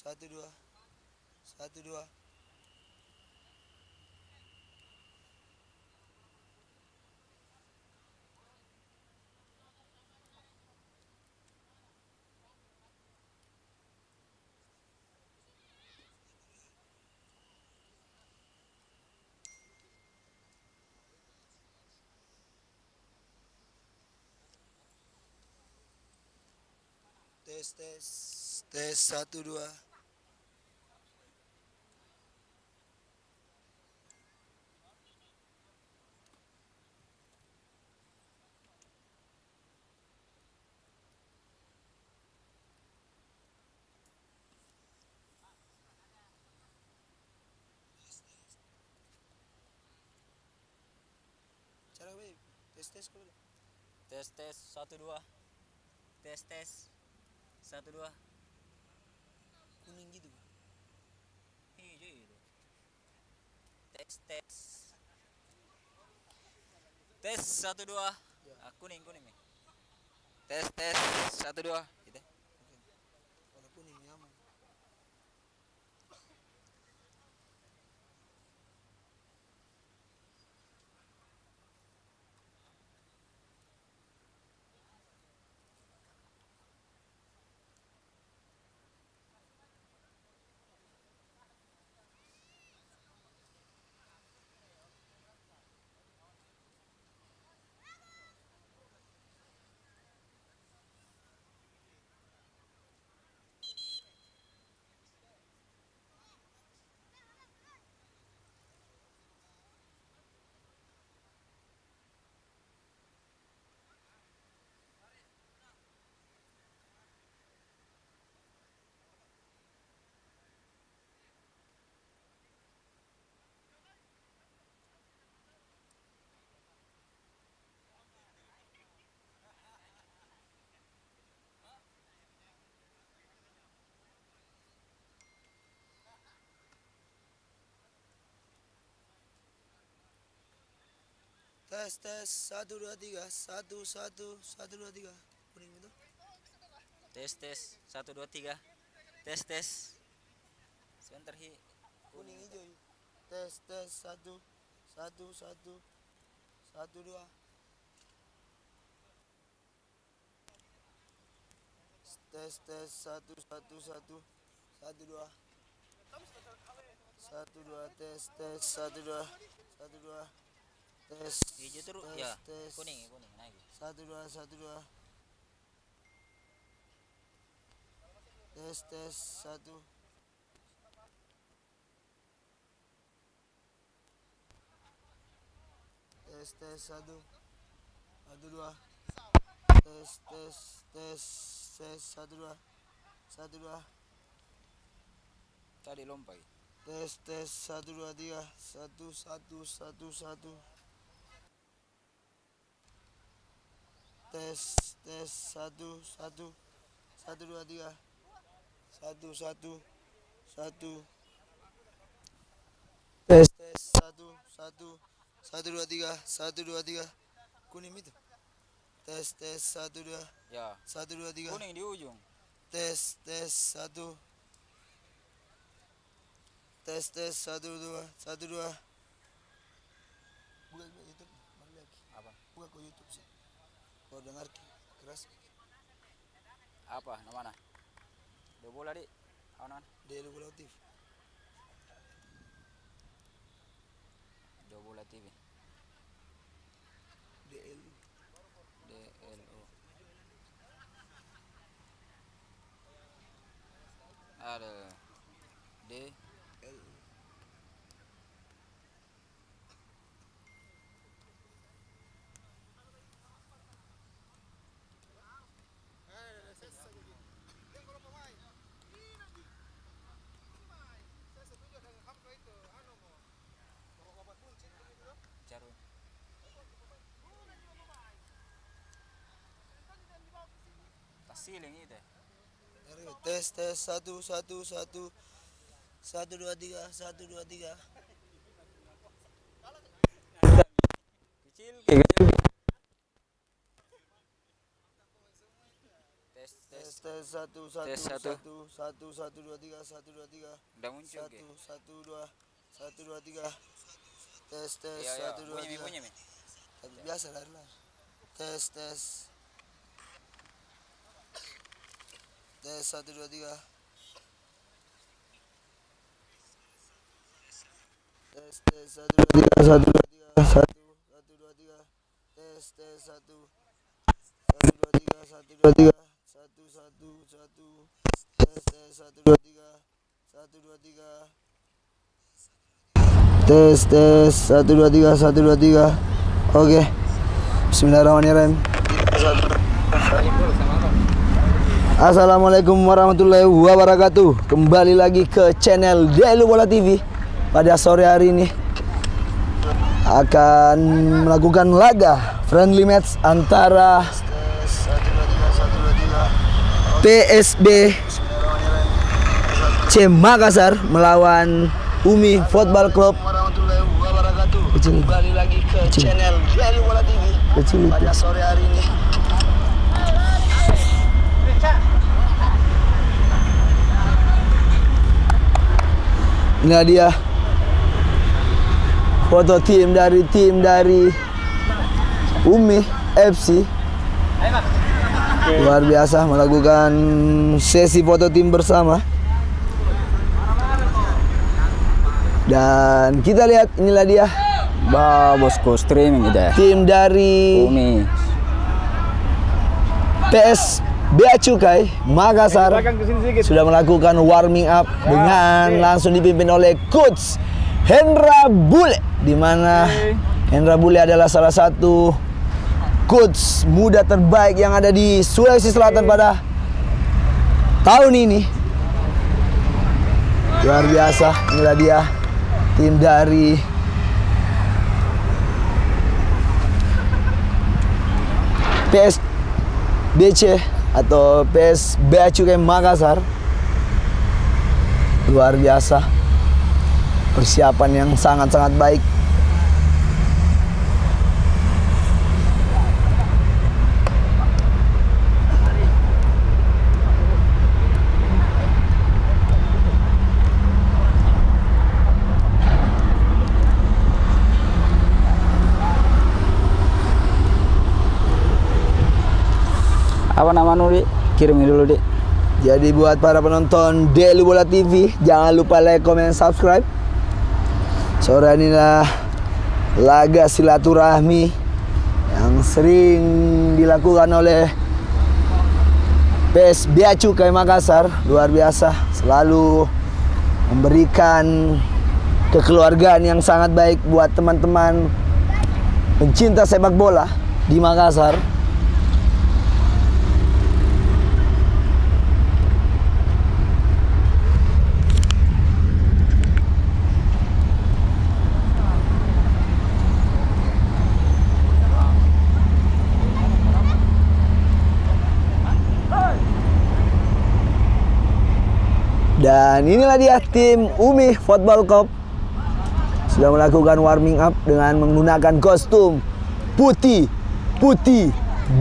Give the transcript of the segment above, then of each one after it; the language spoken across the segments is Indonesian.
satu dua satu dua. Tes tes tes satu dua. Cara baik. Tes tes kau. Tes tes 1 2. Tes tes 1 2. Kuning gitu. Hijau itu. Tes tes. Tes 1 2. Ya. Kuning kuning nih. Tes tes 1 2. Gitu. Oke. Kalau kuning nyaman. Tes tes satu dua tiga satu satu satu dua tiga. Kuning itu. Tes tes 1 2 3. Tes tes. Sebentar hi. Kuning hijau. Tes tes satu satu satu satu dua. Tes tes satu satu satu satu dua satu dua tes tes satu dua satu dua tes Hijau terus tes ya. tes Kuning kuning lagi. satu dua tes tes satu tes tes satu satu dua tes tes tes tes satu dua Tadi lompat. tes tes satu dua tiga satu satu satu satu tes tes satu satu satu dua tiga satu satu satu tes tes satu satu satu dua tiga kuning itu tes tes satu dua Ya. satu dua tiga Kuning di ujung. tes tes satu tes tes satu dua buka ke YouTube mari lagi Apa? buka ke YouTube sih kau dengar keras Apa namanya? Dua bola di. Awan. Delu Bola TV Dua bola TV. DLU DLO. Ada D LU Jarum. Tasiling itu. tes tes satu satu satu satu dua tiga satu dua tiga Kecil kecil. Tes tes tes satu Tes, satu satu. satu satu dua tiga satu dua tiga Udah muncul satu ke? satu dua tiga tes Iya, iya. satu dua tiga Bunyi, Mi. tapi biasa lah tes satu dua tiga tes satu dua tiga satu dua tiga satu dua tiga tes satu dua tiga satu dua tiga satu tes satu dua tiga tes satu dua tiga oke. Bismillahirrahmanirrahim. Assalamualaikum warahmatullahi wabarakatuh. Kembali lagi ke channel Delu Bola TV. Pada sore hari ini akan melakukan laga friendly match antara PSB C Makassar melawan Umi Football Club. Kembali lagi ke channel Delu Bola TV. Pada sore hari ini inilah dia foto tim dari Umi FC. Luar biasa melakukan sesi foto tim bersama. Dan kita lihat inilah dia Bosku streaming gitu ya. tim dari Umi. PS Bea Cukai Makassar sudah melakukan warming up dengan langsung dipimpin oleh Coach Hendra Bule, di mana Hendra Bule adalah salah satu coach muda terbaik yang ada di Sulawesi Selatan pada tahun ini. Luar biasa, inilah dia tim dari PSBC atau PS Bea Cukai Makassar. Luar biasa, persiapan yang sangat-sangat baik. Apa nama Nuri? Kirimin dulu, Dik. Jadi buat para penonton Delu Bola TV, jangan lupa like, comment, subscribe. Sore inilah laga silaturahmi yang sering dilakukan oleh PS Bea Cukai Makassar. Luar biasa, selalu memberikan kekeluargaan yang sangat baik buat teman-teman pencinta sepak bola di Makassar. Dan inilah dia tim Umi Football Club sudah melakukan warming up dengan menggunakan kostum putih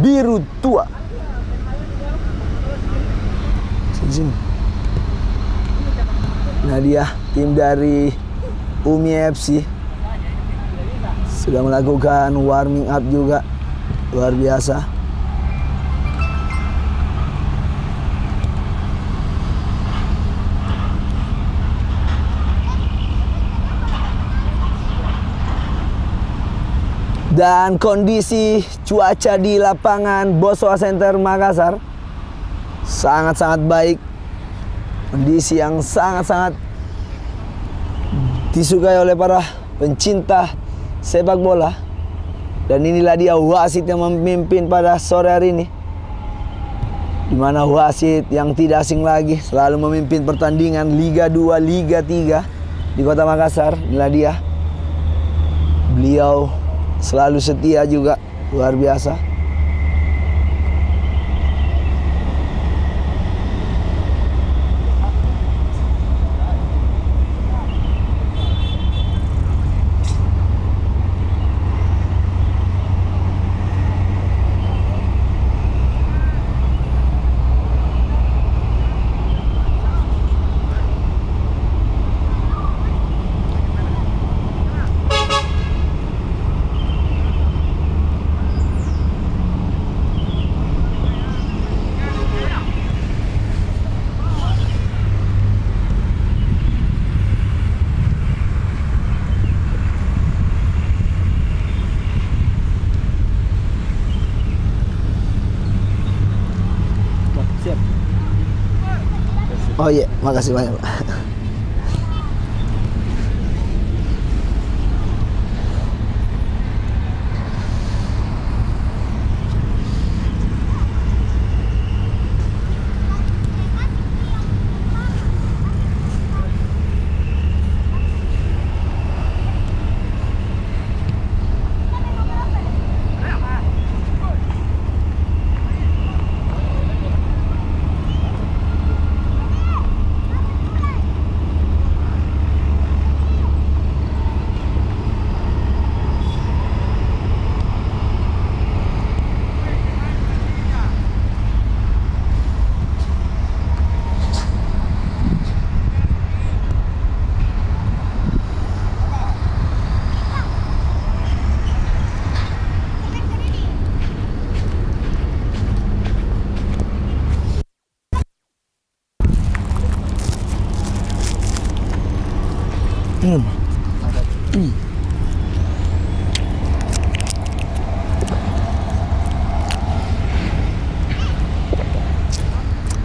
biru tua. Sini. Nah dia tim dari Umi FC sudah melakukan warming up juga, luar biasa. Dan kondisi cuaca di lapangan Boswa Center Makassar sangat-sangat baik. Kondisi yang sangat-sangat disukai oleh para pencinta sepak bola. Dan inilah dia wasit yang memimpin pada sore hari ini, di mana wasit yang tidak asing lagi selalu memimpin pertandingan Liga 2, Liga 3 di Kota Makassar. Inilah dia. Beliau selalu setia juga, luar biasa. Makasih banyak, Pak.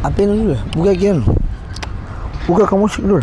Apa ini dulu? Buka kian. Buka ke musik dulu.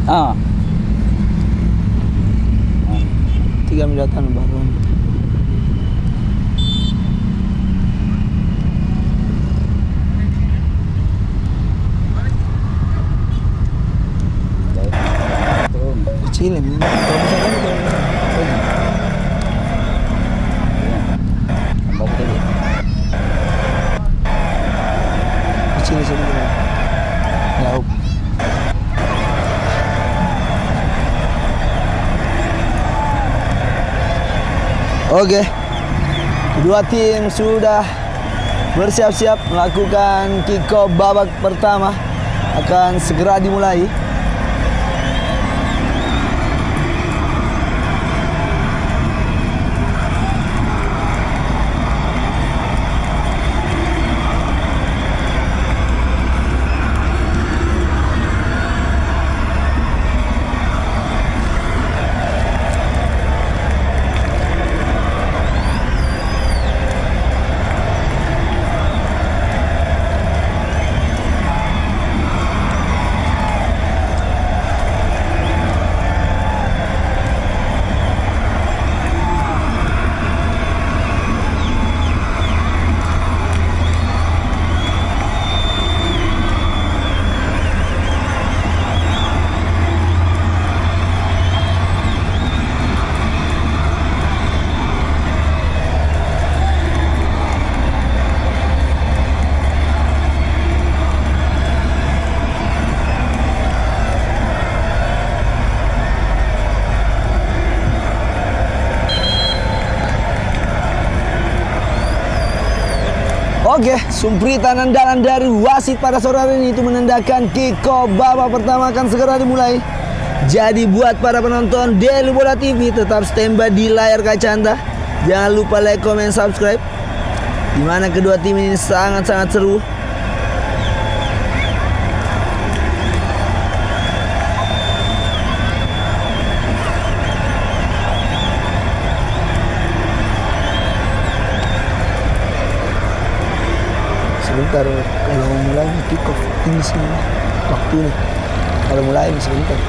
Ah. 3 miliatan baru. Kecil ini. Kalau misalkan kecil sini. Ya. Oke, kedua tim sudah bersiap-siap melakukan kick off babak pertama, akan segera dimulai. Oke, sumpritan andalan dari wasit pada sore hari ini itu menandakan kick-off babak pertama akan segera dimulai. Jadi buat para penonton Daily Bola TV tetap standby di layar kaca Anda. Jangan lupa like, comment, subscribe. Dimana kedua tim ini sangat-sangat seru. Sebentar kalau mulai kick off ini semua waktu nih. Kalau mulai sebentar.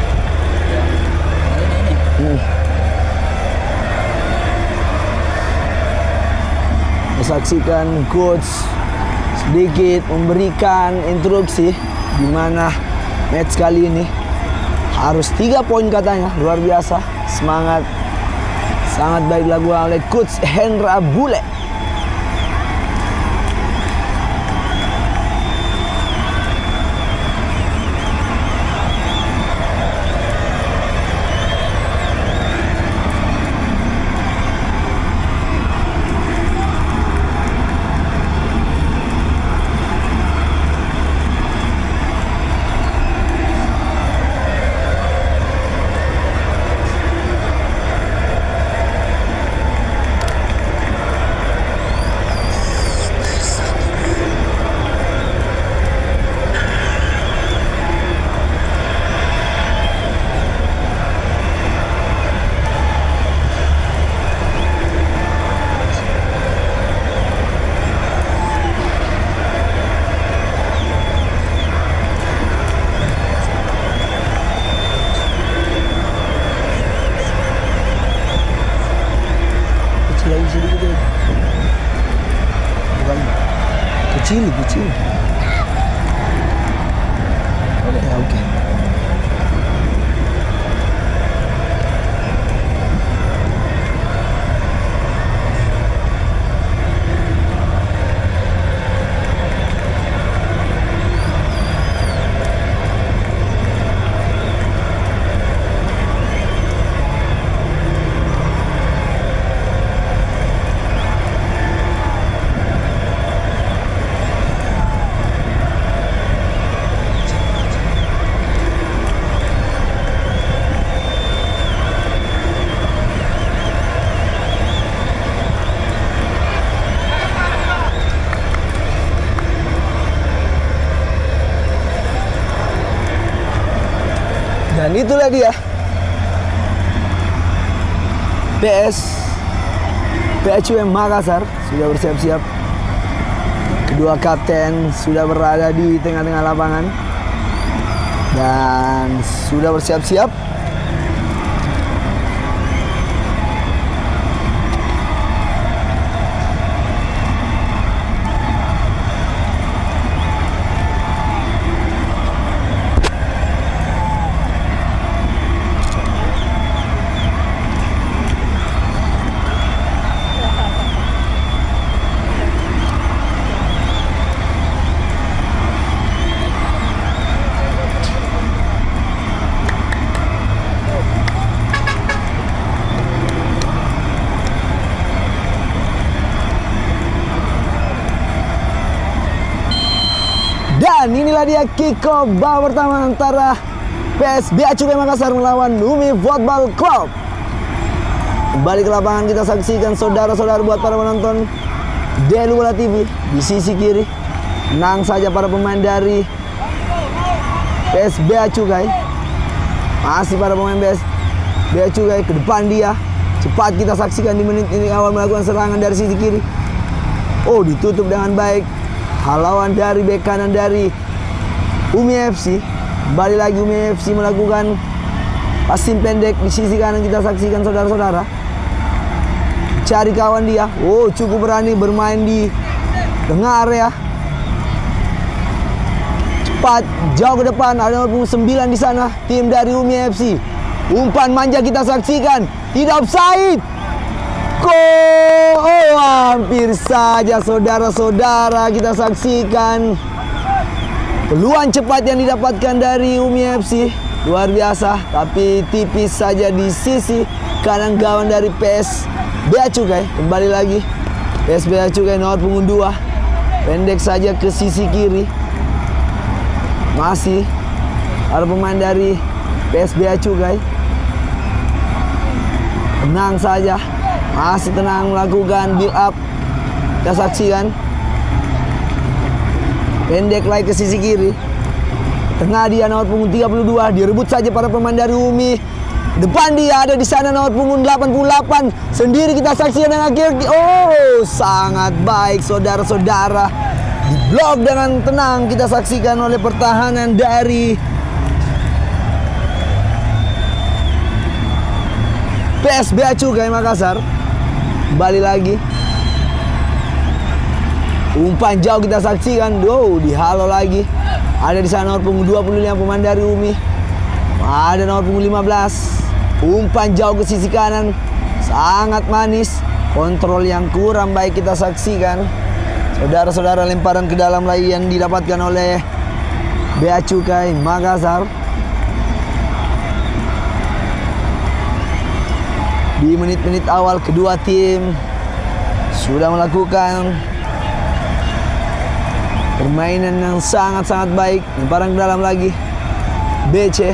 Saksikan coach sedikit memberikan instruksi di mana match kali ini harus 3 poin katanya. Luar biasa, semangat sangat baik dilakukan oleh coach Hendra Bule. Kecil. Ya, oke. Dan itulah dia PHUM Makassar sudah bersiap-siap. Kedua kapten sudah berada di tengah-tengah lapangan dan sudah bersiap-siap. Dan inilah dia kick-off babak pertama antara PS Beacukai Makassar melawan Umi Football Club. Kembali ke lapangan kita saksikan saudara-saudara buat para penonton Daily Bola TV. Di sisi kiri menang saja para pemain dari PS Beacukai. Masih para pemain PS Beacukai ke depan dia. Cepat kita saksikan di menit ini awal melakukan serangan dari sisi kiri. Oh, ditutup dengan baik. Halauan dari bek kanan dari Umi FC. Kembali lagi Umi FC melakukan passing pendek di sisi kanan kita saksikan saudara-saudara. Cari kawan dia. Oh, cukup berani bermain di tengah area. Cepat jauh ke depan. Ada 29 di sana tim dari Umi FC. Umpan manja kita saksikan. Tidak offside. Oh, hampir saja saudara-saudara kita saksikan peluang cepat yang didapatkan dari Umi FC. Luar biasa, tapi tipis saja di sisi kanan gawang dari PS Beacukai. Kembali lagi PS Beacukai nomor punggung 2 Pendek saja ke sisi kiri. Masih ada pemain dari PSBA Cukai. Tenang saja. Masih tenang melakukan build up. Kita saksikan. Pendek lagi ke sisi kiri. Tengah dia nomor punggung 32. Direbut saja para pemain dari Umi. Depan dia ada di sana nomor punggung 88. Sendiri kita saksikan dengan kiri. Oh, sangat baik saudara-saudara. Diblok dengan tenang kita saksikan oleh pertahanan dari PSBA Cukai Makassar. Kembali lagi. Umpan jauh kita saksikan. Dihalau lagi. Ada di sana nomor punggung 25 pemain dari Umi. Ada nomor punggung 15. Umpan jauh ke sisi kanan. Sangat manis. Kontrol yang kurang baik kita saksikan. Saudara-saudara, lemparan ke dalam lagi yang didapatkan oleh Bea Cukai Makassar. Di menit-menit awal kedua tim sudah melakukan permainan yang sangat-sangat baik. Lemparan ke dalam lagi. BC.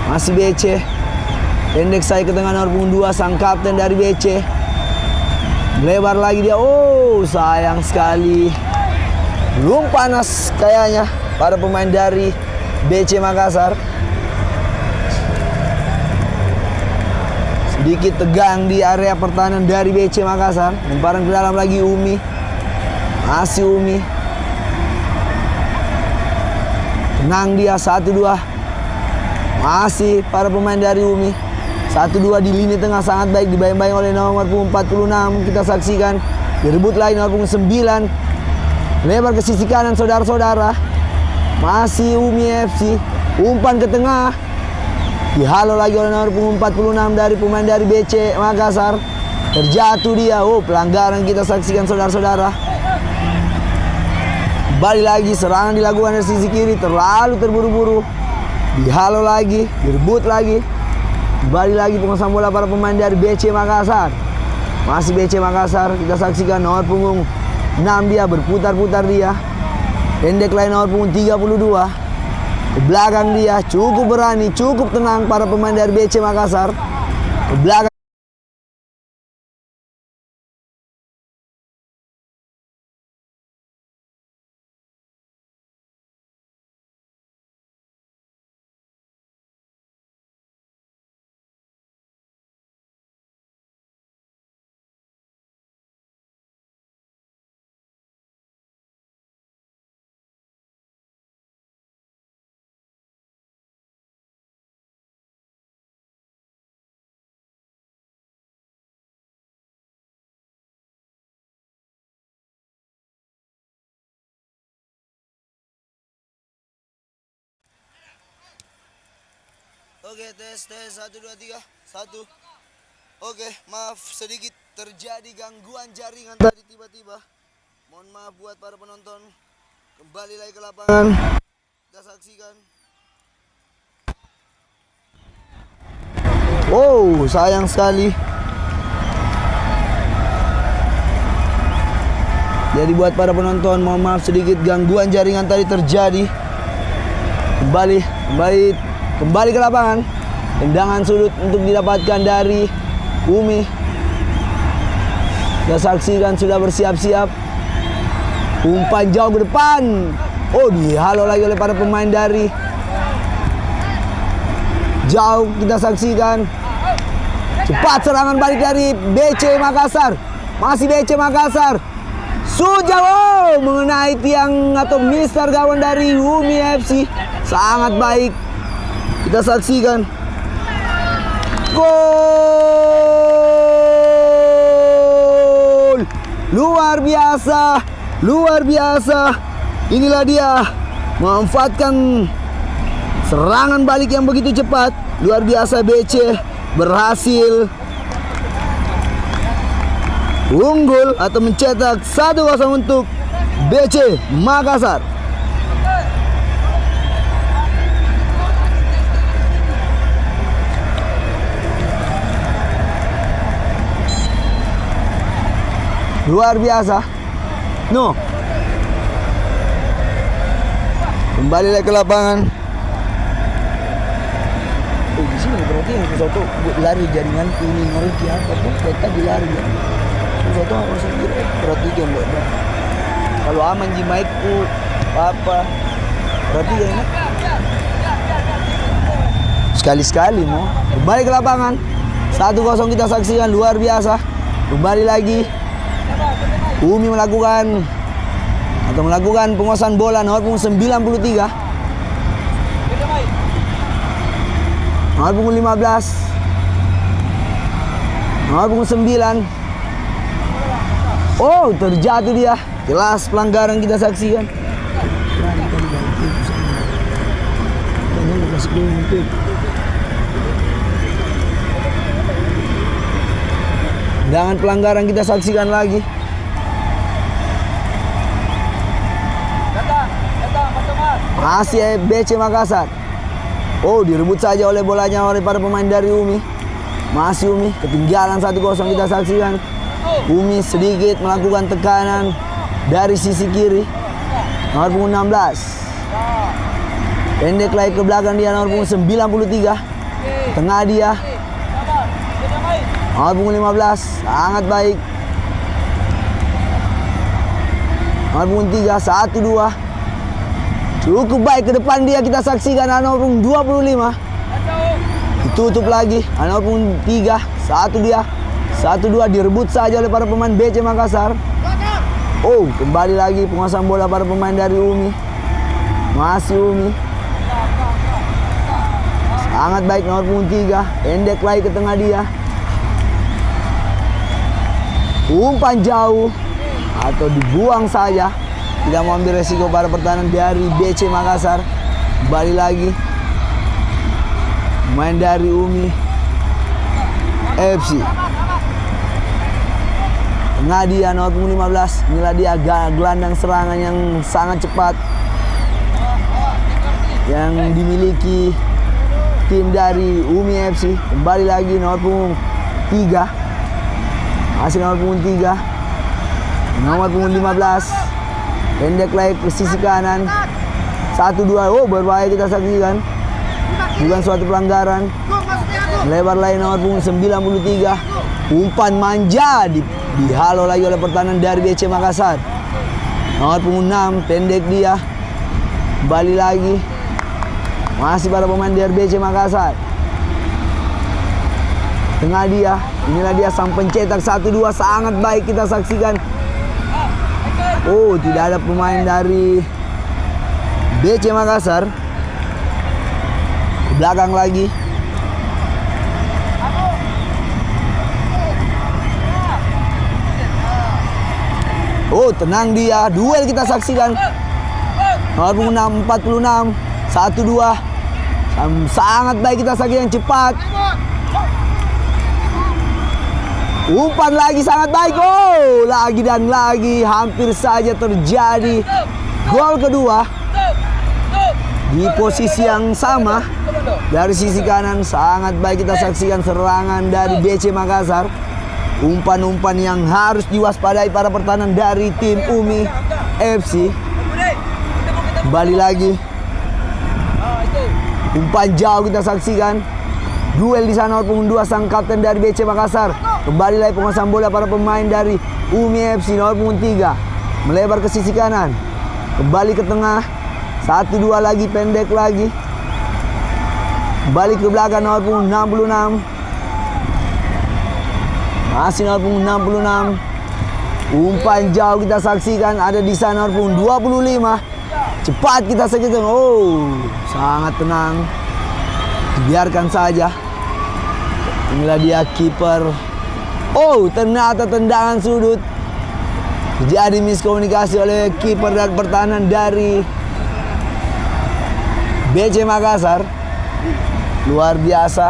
Masih BC. Pendek saya ke tengah nomor punggung 2 sang kapten dari BC. Lebar lagi dia. Oh, sayang sekali. Belum panas kayaknya para pemain dari BC Makassar. Sedikit tegang di area pertahanan dari BC Makassar. Lemparan ke dalam lagi Umi. Masih Umi. Tenang dia 1-2. Masih para pemain dari Umi. 1-2 di lini tengah sangat baik dibayang-bayang oleh nomor punggung 46. Kita saksikan. Direbut lagi nomor punggung 9. Lebar ke sisi kanan saudara-saudara. Masih Umi FC. Umpan ke tengah. Dihalau lagi oleh nomor punggung 46 dari pemain dari BC Makassar. Terjatuh dia. Oh, pelanggaran kita saksikan saudara-saudara. Kembali lagi serangan dilakukan dari sisi kiri. Terlalu terburu-buru. Dihalau lagi. Direbut lagi. Kembali lagi penguasaan bola para pemain dari BC Makassar. Masih BC Makassar. Kita saksikan nomor punggung 6 dia berputar-putar dia. Pendek lain nomor punggung 32. Ke belakang dia cukup berani, cukup tenang para pemain dari BC Makassar. Ke belakang. Oke, tes 1 2 3 1. Oke, maaf sedikit terjadi gangguan jaringan tadi tiba-tiba. Mohon maaf buat para penonton. Kembali lagi ke lapangan. Kita saksikan. Oh, sayang sekali. Jadi buat para penonton, mohon maaf sedikit gangguan jaringan tadi terjadi. Kembali ke lapangan. Tendangan sudut untuk didapatkan dari Umi. Kita saksikan sudah bersiap-siap. Umpan jauh ke depan. Oh, dihalau lagi oleh para pemain dari jauh. Kita saksikan. Cepat serangan balik dari BC Makassar. Masih BC Makassar. Sujauh mengenai tiang atau mister gawang dari Umi FC. Sangat baik. Kita saksikan. Gol! Luar biasa. Luar biasa. Inilah dia. Memanfaatkan serangan balik yang begitu cepat. Luar biasa BC berhasil unggul atau mencetak 1-0 untuk BC Makassar. Luar biasa. No. Kembali lagi ke lapangan. Di sini berarti yang Soto lari jaringan ini Maruki apa tuh? Kita dilari ya. Soto harus perhatikan loh. Kalau aman di mic-ku apa? Perhatikan ya. Sekali-sekali mau. Kembali ke lapangan. 1-0 kita saksikan, luar biasa. Kembali lagi. Umi melakukan penguasaan bola nomor punggung 93. Nomor punggung 15. Nomor punggung 9. Oh, terjatuh dia. Jelas pelanggaran kita saksikan. Dengan pelanggaran kita saksikan lagi. Masih BC Makassar. Oh, direbut saja oleh bolanya oleh para pemain dari Umi. Masih Umi, ketinggalan 1-0 kita saksikan. Umi sedikit melakukan tekanan dari sisi kiri. Nomor punggung 16. Pendek lagi ke belakang dia, nomor punggung 93. Tengah dia. Nomor punggung 15, sangat baik. Nomor punggung 3, 1-2. Cukup baik ke depan dia, kita saksikan nomor punggung 25. Ditutup lagi, nomor punggung 3, 1 dia. 1-2 direbut saja oleh para pemain BC Makassar. Oh, kembali lagi penguasaan bola para pemain dari Umi. Masih Umi. Sangat baik nomor punggung 3. Pendek lagi ke tengah dia. Umpan jauh atau dibuang saja. Tidak mau ambil resiko para pertahanan dari BC Makassar. Kembali lagi. Main dari Umi FC. Tengah dia nomor punggung 15. Inilah dia gelandang serangan yang sangat cepat yang dimiliki tim dari Umi FC. Kembali lagi nomor punggung 3. Masih nomor punggung 3. Nomor punggung 15. Pendek lagi ke sisi kanan. 1-2. Oh, berbahaya kita saksikan. Bukan suatu pelanggaran. Lebar lagi nomor punggung 93. Umpan manja dihalau lagi oleh pertahanan dari BC Makassar. Nomor punggung 6. Pendek dia. Kembali lagi. Masih para pemain dari BC Makassar. Tengah dia. Inilah dia sang pencetak 1-2. Sangat baik kita saksikan. Oh, tidak ada pemain dari BC Makassar. Ke belakang lagi. Oh, tenang dia. Duel kita saksikan. Nomor punggung 46. 1-2. Sangat baik kita saksikan, cepat. Umpan lagi sangat baik. Oh, lagi dan lagi. Hampir saja terjadi gol kedua. Di posisi yang sama. Dari sisi kanan sangat baik kita saksikan serangan dari BC Makassar. Umpan-umpan yang harus diwaspadai para pertahanan dari tim Umi FC. Kembali lagi. Umpan jauh kita saksikan. Duel di sana punggung 2 sang kapten dari BC Makassar. Kembali lagi penguasaan bola para pemain dari Umi FC nomor punggung 3. Melebar ke sisi kanan. Kembali ke tengah. 1-2 lagi, pendek lagi. Kembali ke belakang nomor punggung 66. Masih nomor punggung 66. Umpan jauh kita saksikan ada di sana nomor punggung 25. Cepat kita saksikan. Oh, sangat tenang. Biarkan saja. Inilah dia kiper. Oh, ternyata tendangan sudut. Jadi miskomunikasi oleh kiper dan pertahanan dari BC Makassar. Luar biasa.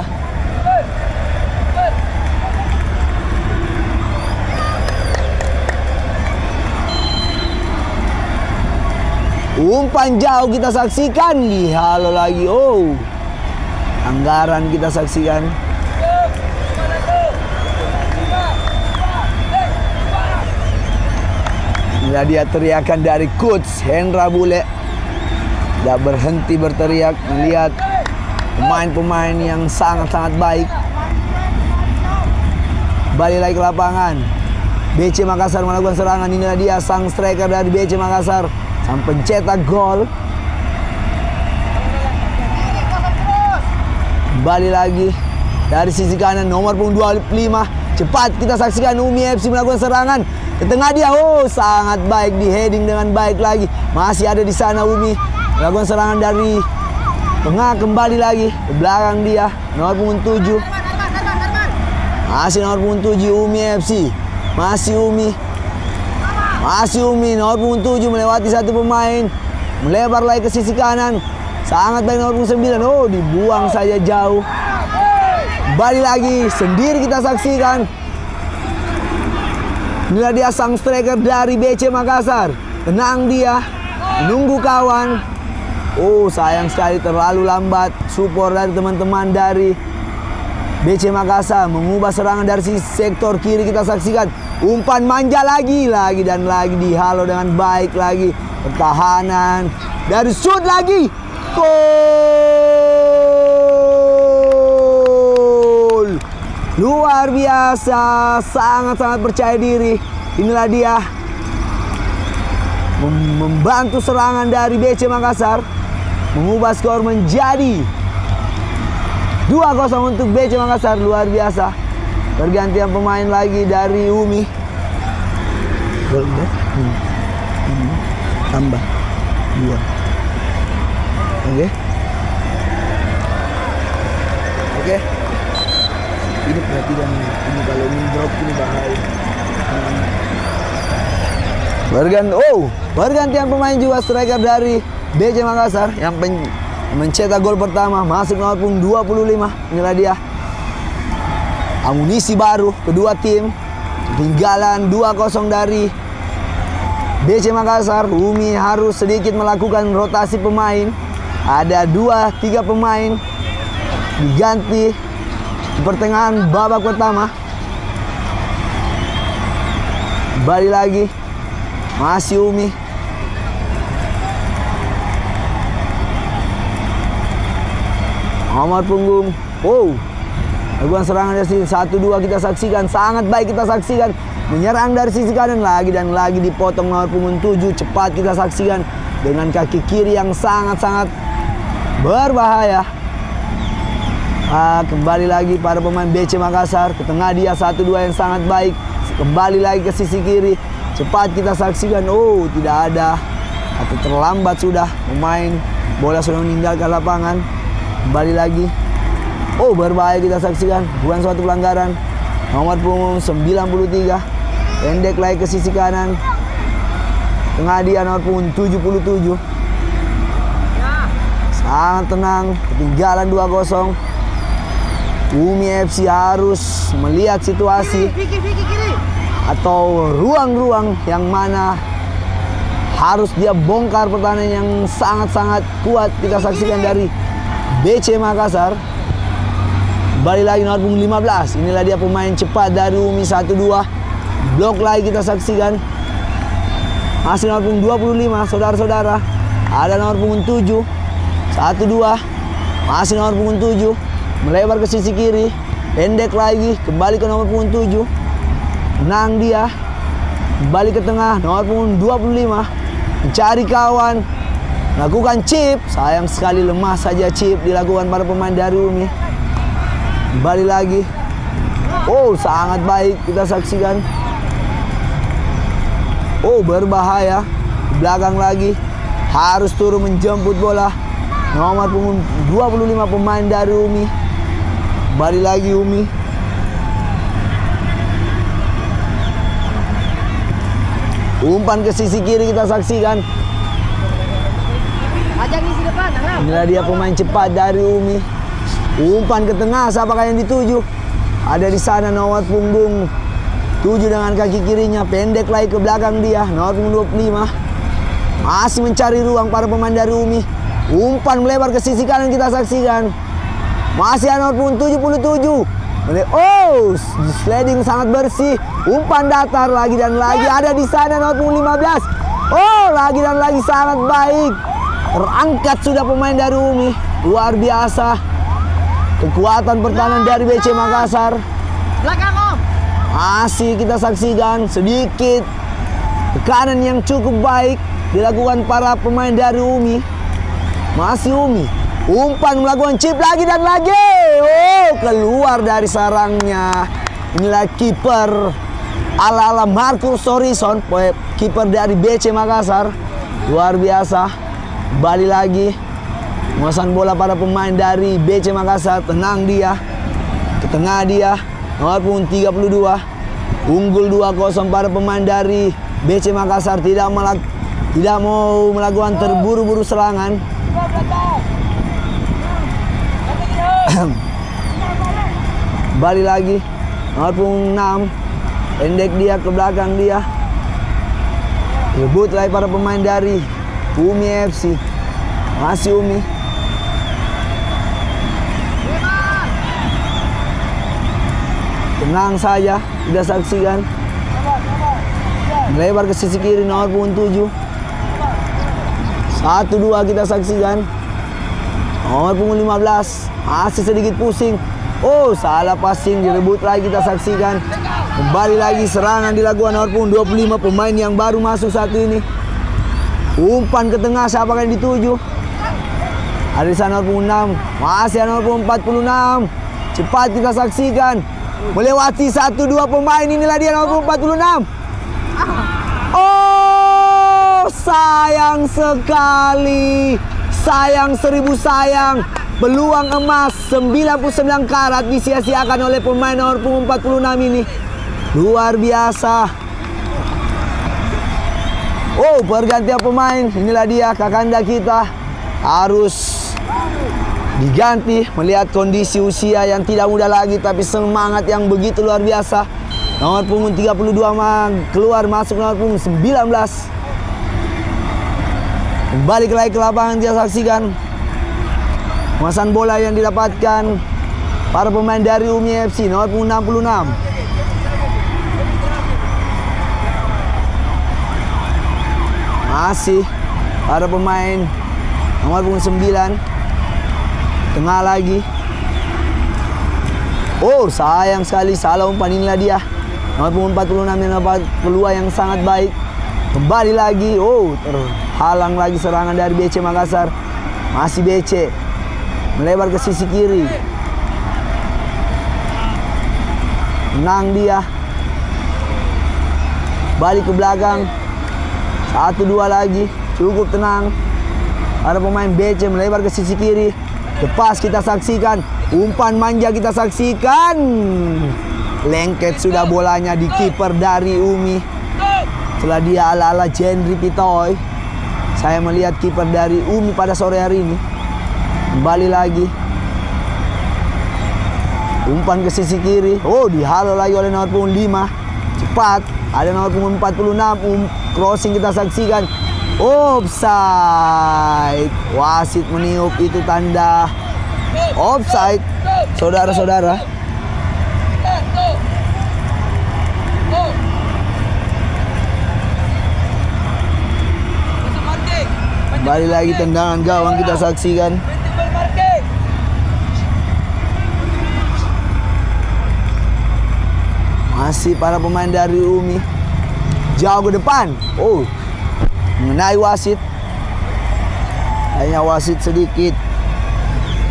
Umpan jauh kita saksikan. Dihalau lagi. Oh, anggaran kita saksikan. Inilah dia teriakan dari Coach Hendra Bule. tidak berhenti berteriak melihat pemain-pemain yang sangat-sangat baik. Balik lagi ke lapangan. BC Makassar melakukan serangan. Inilah dia sang striker dari BC Makassar, sang pencetak gol. Balik lagi dari sisi kanan nomor punggung 25. Cepat kita saksikan Umi FC melakukan serangan ke tengah dia. Oh, sangat baik, di heading dengan baik lagi. Masih ada di sana Umi melakukan serangan dari tengah, kembali lagi ke belakang dia nomor punggung 7. Masih nomor punggung 7 Umi FC. Masih Umi nomor punggung 7 melewati satu pemain, melebar lagi ke sisi kanan. Sangat baik nomor punggung 9. Oh, dibuang saja jauh. Balik lagi, sendiri kita saksikan. Inilah dia sang striker dari BC Makassar. Tenang dia, menunggu kawan. Oh, sayang sekali terlalu lambat support dari teman-teman dari BC Makassar mengubah serangan dari sisi sektor kiri. Kita saksikan umpan manja lagi dan lagi dihalau dengan baik lagi. Pertahanan dari shoot lagi. Gol! Luar biasa, sangat-sangat percaya diri. Inilah dia membantu serangan dari BC Makassar mengubah skor menjadi 2-0 untuk BC Makassar. Luar biasa. Pergantian pemain lagi dari Umi. Gol tambah 2. Oke. Ini perhatikan ini, kalau ini drop ini bahaya. Pergantian pemain juga striker dari BC Makassar yang mencetak gol pertama, masuk nomor punggung 25. Inilah dia amunisi baru kedua tim. Ketinggalan 2-0 dari BC Makassar. Umi harus sedikit melakukan rotasi pemain. Ada 2-3 pemain diganti di pertengahan babak pertama. Balik lagi, masih Umi. Nomor punggung, lakukan serangan dari sisi 1-2 kita saksikan. Sangat baik kita saksikan. Menyerang dari sisi kanan lagi dan lagi dipotong nomor punggung 7. Cepat kita saksikan dengan kaki kiri yang sangat-sangat berbahaya. Kembali lagi para pemain BC Makassar. Ke tengah dia 1-2 yang sangat baik. Kembali lagi ke sisi kiri. Cepat kita saksikan. Oh, tidak ada atau terlambat sudah pemain. Bola sudah meninggalkan lapangan. Kembali lagi. Oh, berbahaya kita saksikan. Bukan suatu pelanggaran. Nomor punggung 93. Pendek lagi ke sisi kanan. Tengah dia nomor punggung 77. Sangat tenang. Ketinggalan 2-0. Umi FC harus melihat situasi atau ruang-ruang yang mana harus dia bongkar pertahanan yang sangat-sangat kuat. Kita saksikan dari BC Makassar. Balik lagi nomor punggung 15. Inilah dia pemain cepat dari Umi 1-2. Blok lagi kita saksikan. Masih nomor punggung 25, saudara-saudara. Ada nomor punggung 7. 1-2. Masih nomor punggung 7. Melebar ke sisi kiri. Pendek lagi. Kembali ke nomor punggung 7. Menang dia. Kembali ke tengah. Nomor punggung 25. Mencari kawan. Lakukan chip. Sayang sekali lemah saja chip dilakukan para pemain dari Umi. Kembali lagi. Oh, sangat baik kita saksikan. Oh, berbahaya. Belakang lagi. Harus turun menjemput bola. Nomor punggung 25 pemain dari Umi. Kembali lagi Umi. Umpan ke sisi kiri kita saksikan. Inilah dia pemain cepat dari Umi. Umpan ke tengah, siapakah yang dituju? Ada di sana nomor punggung 7 dengan kaki kirinya. Pendek lagi ke belakang dia, nomor punggung 25. Masih mencari ruang para pemain dari Umi. Umpan melebar ke sisi kanan kita saksikan. Masih ada nomor punggung 77. Oh, sliding sangat bersih. Umpan datar lagi dan lagi. Ada di sana nomor punggung 15. Oh, lagi dan lagi sangat baik. Terangkat sudah pemain dari Umi. Luar biasa. Kekuatan pertahanan dari BC Makassar. Belakang Om. Masih kita saksikan sedikit tekanan yang cukup baik dilakukan para pemain dari Umi. Masih Umi. Umpan melakukan chip lagi dan lagi. Oh, keluar dari sarangnya. Inilah kiper ala-ala Marcus Sorison, kiper dari BC Makassar. Luar biasa. Balik lagi. Penguasaan bola para pemain dari BC Makassar. Tenang dia. Ke tengah dia. Nomor punggung 32. Unggul 2-0 para pemain dari BC Makassar. Tidak mau melakukan terburu-buru serangan. Balik lagi. Nomor punggung 6. Pendek dia ke belakang dia. Rebut lagi para pemain dari Umi FC. Masih Umi. Tenang saja, kita saksikan. Melebar ke sisi kiri nomor punggung 7. 1-2 kita saksikan. Nomor punggung 15. Masih sedikit pusing. Oh, salah passing, direbut lagi kita saksikan. Kembali lagi serangan dilakukan nomor punggung 25, pemain yang baru masuk satu ini. Umpan ke tengah, siapa yang dituju? Ada di sana nomor punggung 6. Masih nomor punggung 46. Cepat kita saksikan. Melewati 1-2 pemain, inilah dia nomor 46. Oh, sayang sekali. Sayang 1000 sayang. Peluang emas 99 karat disia-siakan oleh pemain nomor punggung 46 ini. Luar biasa. Oh, pergantian pemain. Inilah dia kakanda kita. Harus diganti melihat kondisi usia yang tidak muda lagi tapi semangat yang begitu luar biasa. Nomor punggung 32 keluar masuk nomor punggung 19. Kembali lagi ke lapangan kita saksikan penguasaan bola yang didapatkan para pemain dari Umi FC nomor punggung 66. Masih para pemain nomor punggung 9. Tengah lagi. Oh, sayang sekali salah umpan, inilah dia. Nomor punggung 46 yang dapat peluang yang sangat baik. Kembali lagi. Oh, terhalang lagi serangan dari BC Makassar. Masih BC. Melebar ke sisi kiri. Menang dia. Balik ke belakang. 1-2 lagi. Cukup tenang. Ada pemain BC melebar ke sisi kiri. Lepas kita saksikan. Umpan manja kita saksikan. Lengket sudah bolanya di kiper dari Umi. Setelah dia ala-ala Jendri Pitoy. Saya melihat kiper dari Umi pada sore hari ini. Kembali lagi. Umpan ke sisi kiri. Oh, dihalau lagi oleh nomor punggung 5. Cepat. Ada nomor punggung 46. Crossing kita saksikan. Offside. Wasit meniup itu tanda offside. Saudara-saudara. Kembali lagi tendangan gawang kita saksikan. Masih para pemain dari Umi. Jauh ke depan. Oh, mengenai wasit. Kayaknya wasit sedikit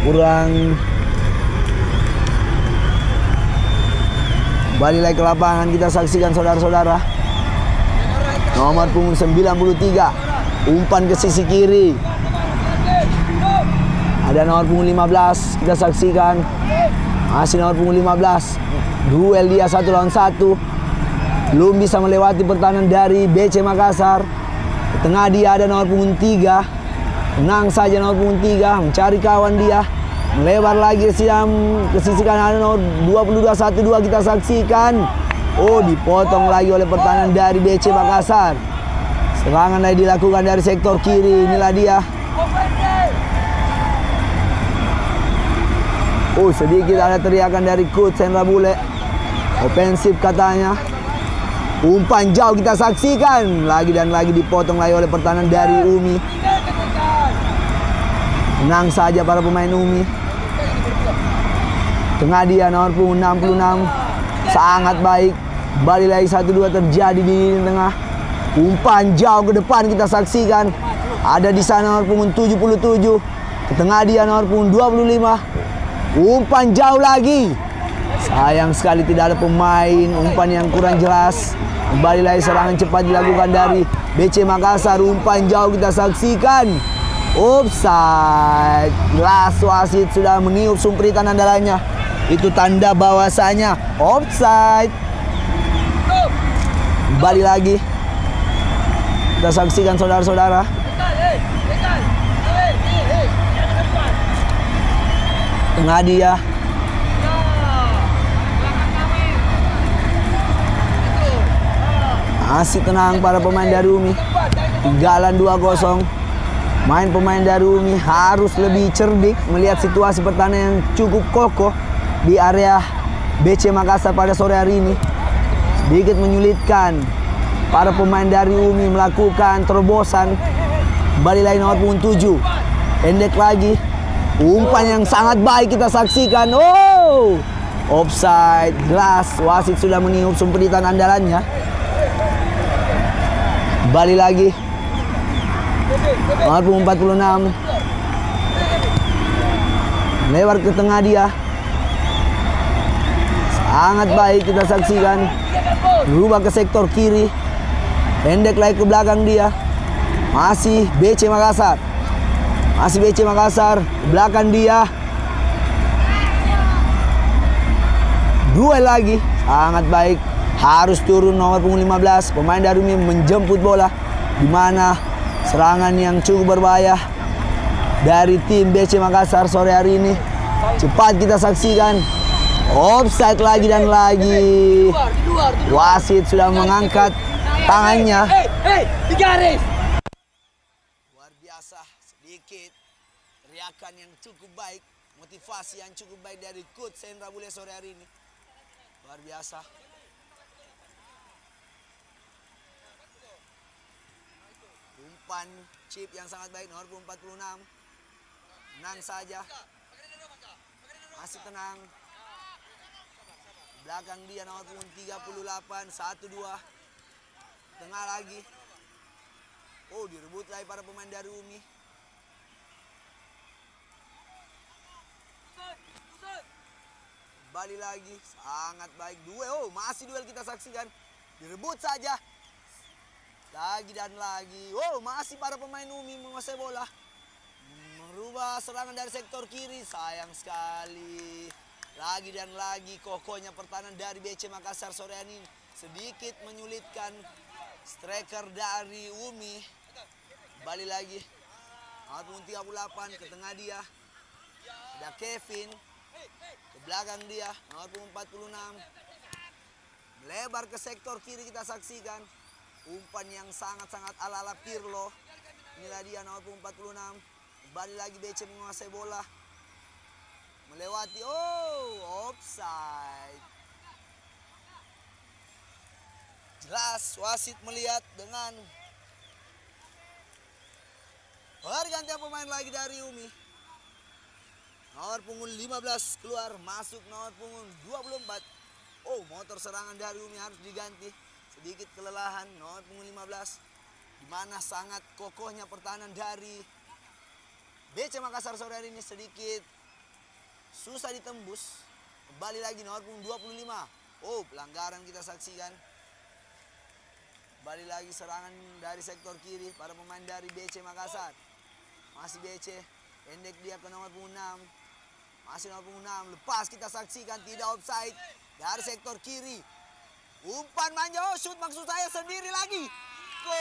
kurang. Balik lagi ke lapangan kita saksikan saudara-saudara. Nomor punggung 93. Umpan ke sisi kiri. Ada nomor punggung 15. Kita saksikan. Masih nomor punggung 15. Duel dia 1 lawan 1. Belum bisa melewati pertahanan dari BC Makassar. Di tengah dia ada nomor punggung 3. Tenang saja nomor punggung 3. Mencari kawan dia. Melebar lagi ke sisi kanan ada nomor 22. 1-2 kita saksikan. Oh, dipotong lagi oleh pertahanan dari BC Makassar. Serangan lagi dilakukan dari sektor kiri. Inilah dia. Oh, sedikit ada teriakan dari coach Hendra Bule. Ofensif katanya. Umpan jauh kita saksikan. Lagi dan lagi dipotong lagi oleh pertahanan dari Umi. Menang saja para pemain UMI. Tengah dia nomor punggung 66. Sangat baik. Balik lagi 1-2 terjadi di tengah. Umpan jauh ke depan kita saksikan. Ada di sana nomor punggung 77. Ke tengah dia nomor punggung 25. Umpan jauh lagi. Sayang sekali tidak ada pemain. Umpan yang kurang jelas. Kembali lagi serangan cepat dilakukan dari BC Makassar. Umpan jauh kita saksikan. Offside. Jelas wasit sudah meniup sumpritan andalanya. Itu tanda bahwasanya offside. Kembali lagi. Kita saksikan saudara-saudara. Tengah dia. Masih tenang para pemain dari UMI. Tinggalan 2-0. Main pemain dari UMI harus lebih cerdik melihat situasi pertahanan yang cukup kokoh di area BC Makassar pada sore hari ini. Sedikit menyulitkan para pemain dari UMI melakukan terobosan. Kembali lagi nomor punggung 7. Pendek lagi. Umpan yang sangat baik kita saksikan. Oh, offside. Jelas wasit sudah meniup sumpritan andalannya. Kembali lagi. Nomor punggung 46. Lewat ke tengah dia. Sangat baik kita saksikan. Berubah ke sektor kiri. Pendek lagi ke belakang dia. Masih BC Makassar. Masih BC Makassar. Belakang dia. Duel lagi. Sangat baik. Harus turun nomor punggung 15. Pemain dari UMI menjemput bola. Di mana serangan yang cukup berbahaya dari tim BC Makassar sore hari ini. Cepat kita saksikan. Offside lagi dan lagi. Wasit sudah mengangkat tangannya. Di garis. Luar biasa, sedikit teriakan yang cukup baik, motivasi yang cukup baik dari Coach Hendra Bule sore hari ini. Luar biasa. Umpan chip yang sangat baik nomor 46. Tenang saja. Masih tenang. Belakang dia nomor 38, 1-2. Tengah lagi. Oh, direbut lagi para pemain dari UMI. Kembali lagi, sangat baik. Duel, oh masih duel kita saksikan. Direbut saja. Lagi dan lagi. Oh, masih para pemain UMI menguasai bola. Merubah serangan dari sektor kiri. Sayang sekali. Lagi dan lagi kokohnya pertahanan dari BC Makassar sore ini. Sedikit menyulitkan striker dari UMI. Kembali lagi. Nomor 38 ke tengah dia. Ada Kevin. Ke belakang dia. Nomor 46. Melebar ke sektor kiri kita saksikan. Umpan yang sangat-sangat ala-ala Pirlo. Inilah dia nomor 46. Kembali lagi BC menguasai bola. Melewati, oh, offside. Jelas wasit melihat dengan pergantian pemain lagi dari UMI. Nomor punggung 15 keluar, masuk nomor punggung 24. Oh, motor serangan dari UMI harus diganti. Sedikit kelelahan nomor punggung 15. Di mana sangat kokohnya pertahanan dari BC Makassar sore hari ini sedikit susah ditembus. Kembali lagi nomor punggung 25. Oh, pelanggaran kita saksikan. Kembali lagi serangan dari sektor kiri para pemain dari BC Makassar. Masih BC. Pendek dia ke nomor punggung 6. Masih nomor punggung 6. Lepas kita saksikan tidak offside dari sektor kiri. Umpan manja, oh shoot maksud saya sendiri lagi. Gol!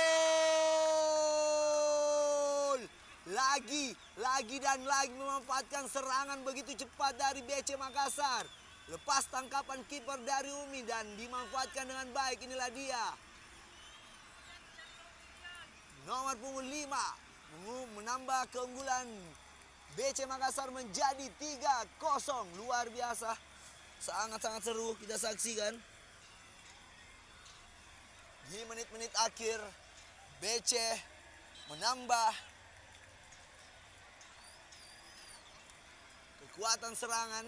Lagi dan lagi memanfaatkan serangan begitu cepat dari BC Makassar. Lepas tangkapan kiper dari UMI dan dimanfaatkan dengan baik. Inilah dia. Nomor punggung 5 menambah keunggulan BC Makassar menjadi 3-0. Luar biasa. Sangat-sangat seru kita saksikan. Di menit-menit akhir BC menambah kekuatan serangan.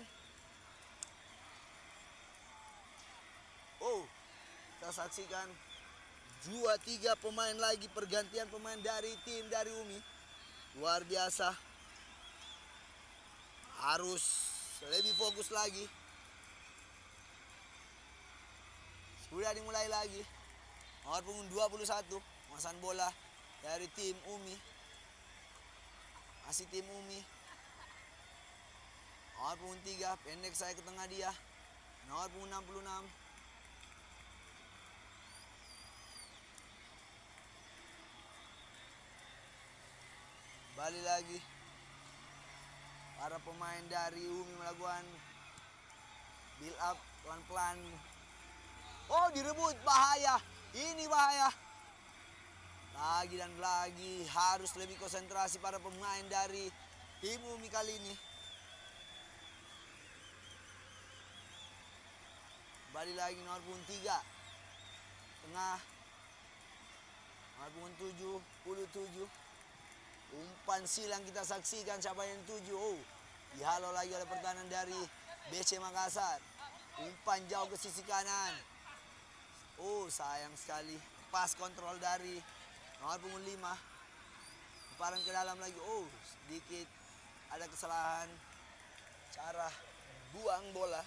Oh, kita saksikan 2-3 pemain lagi, pergantian pemain dari tim dari Umi. Luar biasa. Harus lebih fokus lagi. Sudah dimulai lagi. Nomor punggung 21, penguasaan bola dari tim Umi. Masih tim Umi. Nomor punggung 3, pendek saya ke tengah dia. Nomor punggung 66. Balik lagi. Para pemain dari Umi melakukan build up pelan-pelan. Oh, direbut, bahaya. Ini bahaya. Lagi dan lagi harus lebih konsentrasi para pemain dari tim Umi kali ini. Balik lagi nomor punggung 3. Tengah. Nomor punggung 77. Umpan silang kita saksikan, siapa yang tuju. Oh, dihalau lagi oleh pertahanan dari BC Makassar. Umpan jauh ke sisi kanan. Oh, sayang sekali. Pas kontrol dari nomor punggung 5. Lemparan ke dalam lagi. Oh, sedikit ada kesalahan cara buang bola.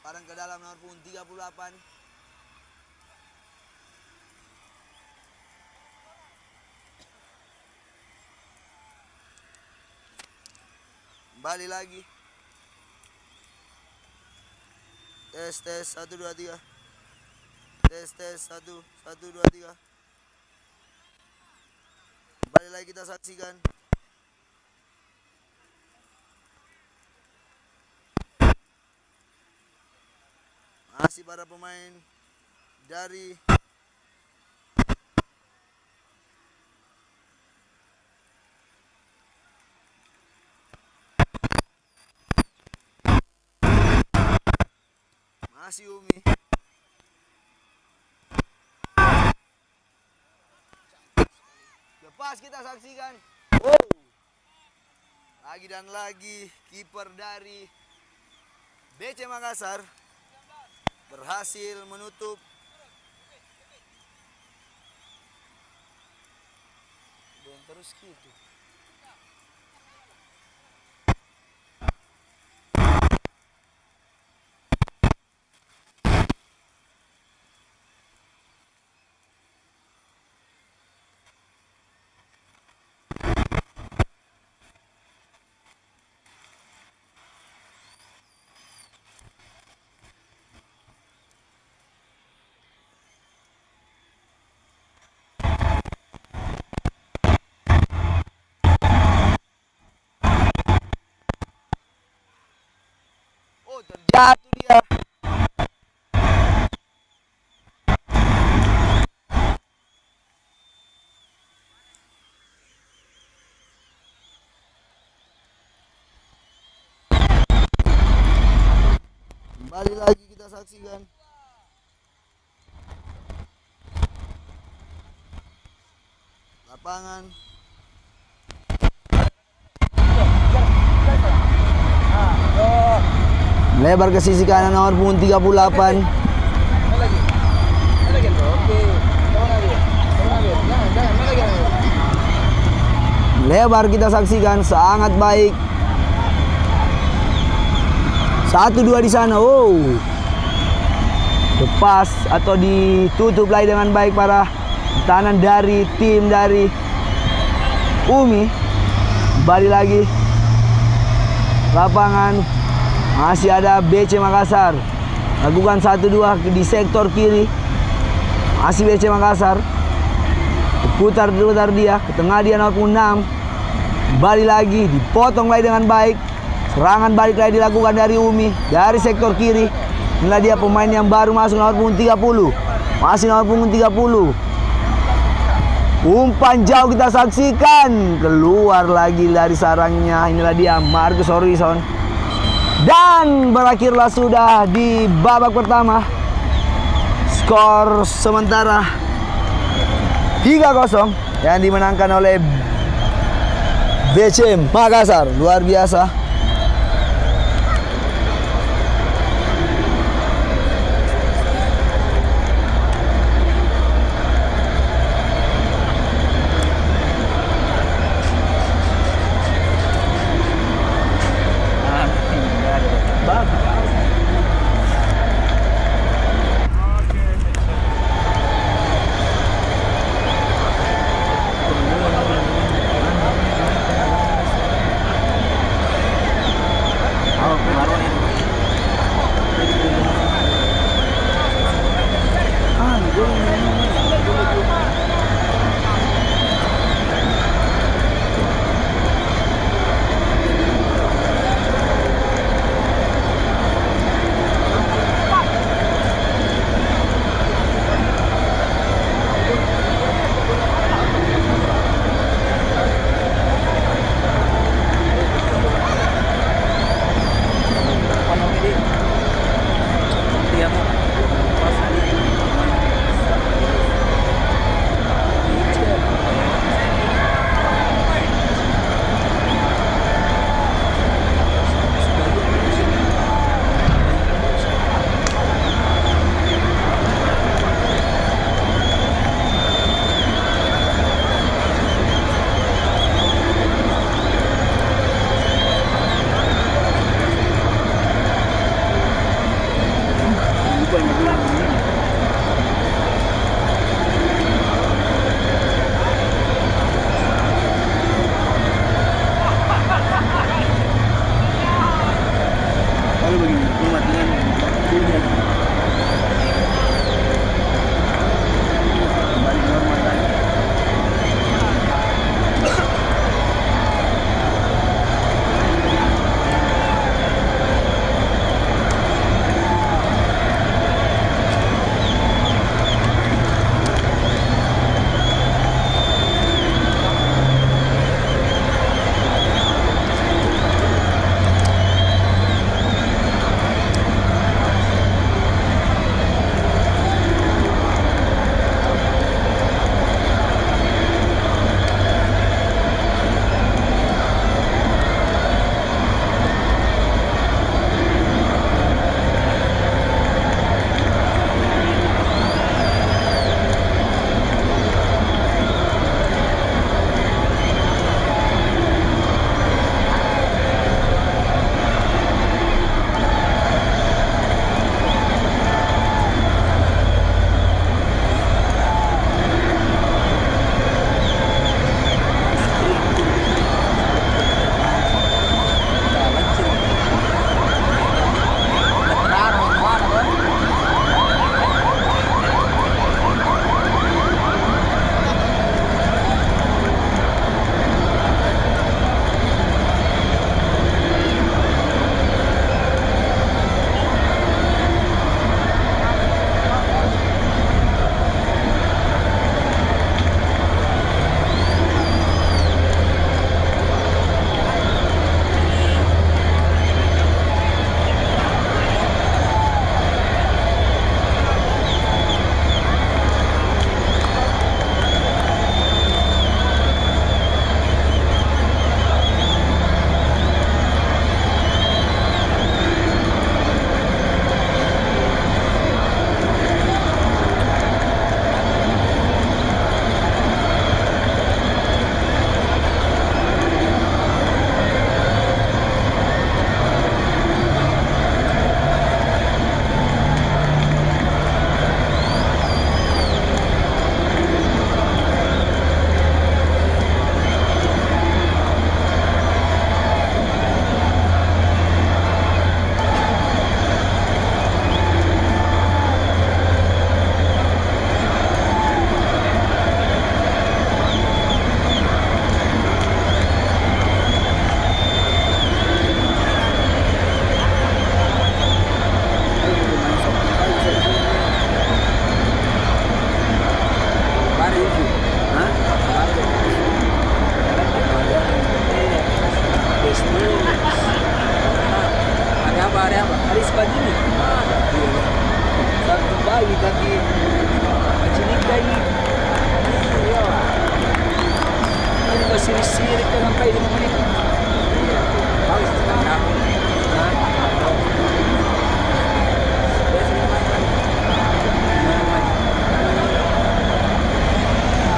Lemparan ke dalam nomor punggung 38. Balik lagi. Tes 1 2 3. Tes 1 1 2 3. Balik lagi kita saksikan. Masih para pemain dari masih Umi. Lepas kita saksikan. Wow. Lagi dan lagi kiper dari BC Makassar berhasil menutup. Dan terus gitu. Oh, terjatuh dia. Kembali lagi kita saksikan. Lapangan. Lebar ke sisi kanan nomor punggung 38. Lebar kita saksikan, sangat baik. 1-2 di sana. Oh. Lepas atau ditutup lagi dengan baik para pertahanan dari tim dari Umi. Balik lagi. Lapangan. Masih ada BC Makassar. Lakukan 1-2 di sektor kiri. Masih BC Makassar. Putar dia. Ke tengah dia nomor 6. Balik lagi. Dipotong lagi dengan baik. Serangan balik lagi dilakukan dari Umi. Dari sektor kiri. Inilah dia pemain yang baru masuk nomor punggung 30. Masih nomor punggung 30. Umpan jauh kita saksikan. Keluar lagi dari sarangnya. Inilah dia Marcus Horizon. Dan berakhirlah sudah di babak pertama. Skor sementara 3-0 yang dimenangkan oleh BC Makassar. Luar biasa. Satu bayi kaki kecil ini. juga sirik-sirik kan sampai 5 menit.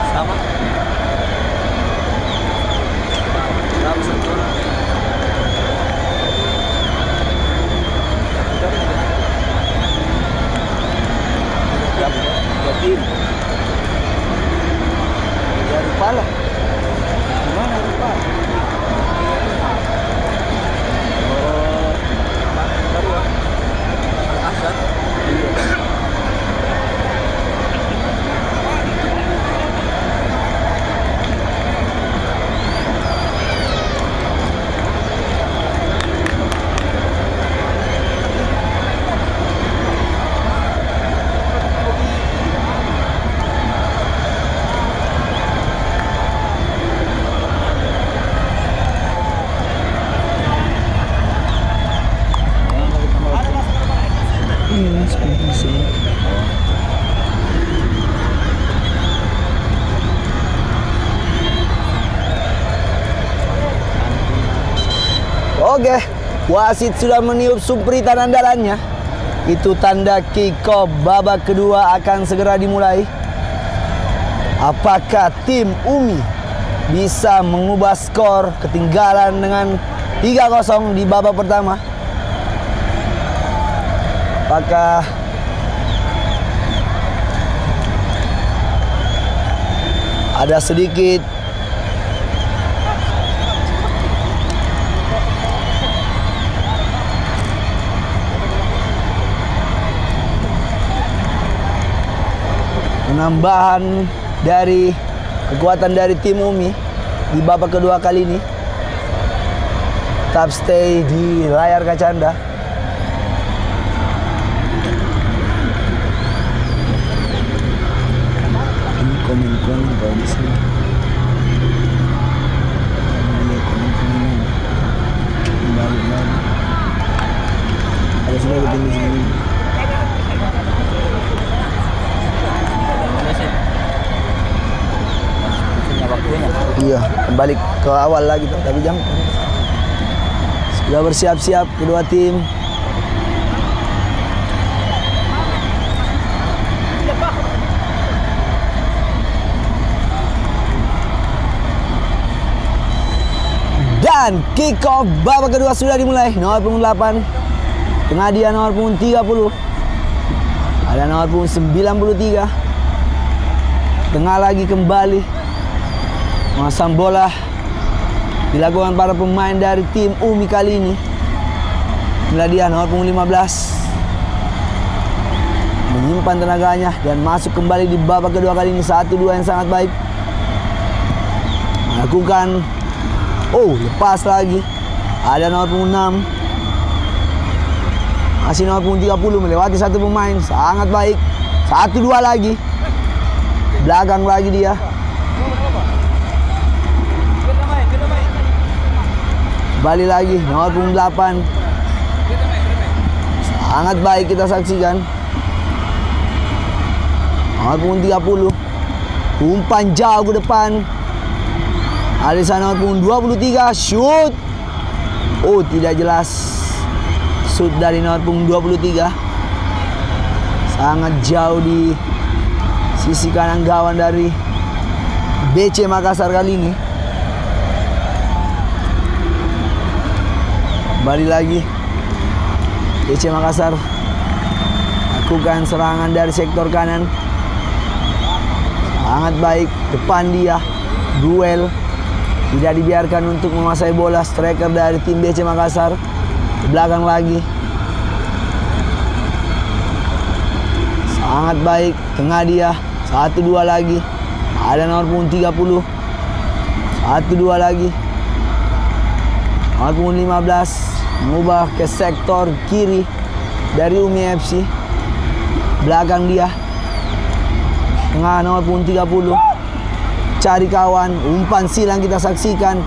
Sama. Berapa satu orang? Tiga tim. Ya rupa lah. Gimana rupa? Oh, baru Asad. Oke, wasit sudah meniup sumpritan andalannya. Itu tanda kick-off babak kedua akan segera dimulai. Apakah tim Umi bisa mengubah skor ketinggalan dengan 3-0 di babak pertama? Apakah ada sedikit penambahan dari kekuatan dari tim Umi di babak kedua kali ini? Tetap stay di layar kaca Anda. Ini komen-komen kalau di sini. Iya, komen-komen. Balik lagi. Ada sudah bikin di sini. Iya, kembali ke awal lagi tapi jam sudah bersiap-siap kedua tim. Dan kick off babak kedua sudah dimulai. Nomor punggung 8, tengah dia nomor punggung 30, ada nomor punggung 93, tengah lagi kembali. Memasang bola dilakukan para pemain dari tim Umi kali ini. Inilah dia nomor punggung 15, menyimpan tenaganya dan masuk kembali di babak kedua kali ini. 1-2 yang sangat baik. Melakukan lepas lagi. Ada nomor punggung 6, masih nomor punggung 30, melewati satu pemain. Sangat baik. 1-2 lagi. Belakang lagi dia. Kembali lagi nomor punggung 8. Sangat baik kita saksikan. Nomor punggung 30, umpan jauh ke depan. Ada sana nomor punggung 23, shoot. Tidak jelas. Shoot dari nomor punggung 23. Sangat jauh di sisi kanan gawang dari BC Makassar kali ini. Kembali lagi BC Makassar lakukan serangan dari sektor kanan. Sangat baik, depan dia duel, tidak dibiarkan untuk menguasai bola striker dari tim BC Makassar. Ke belakang lagi sangat baik, tengah dia. 1-2 lagi. Ada nomor punggung 30, 1-2 lagi. Nomor punggung 15 mengubah ke sektor kiri dari Umi FC. Belakang dia, tengah nomor punggung 30, cari kawan, umpan silang kita saksikan.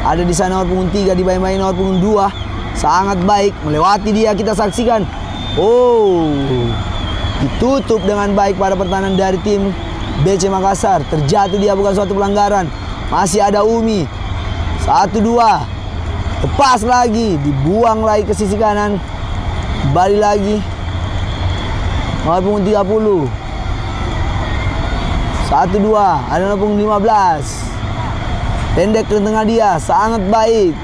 Ada di sana nomor punggung 3 dibayang-bayang nomor punggung 2. Sangat baik, melewati dia kita saksikan. Ditutup dengan baik pada pertahanan dari tim BC Makassar. Terjatuh dia, bukan suatu pelanggaran. Masih ada Umi. 1-2. Lepas lagi, dibuang lagi ke sisi kanan. Balik lagi. Nomor punggung 30. 1-2. Ada nomor punggung 15. Pendek ke tengah dia, sangat baik.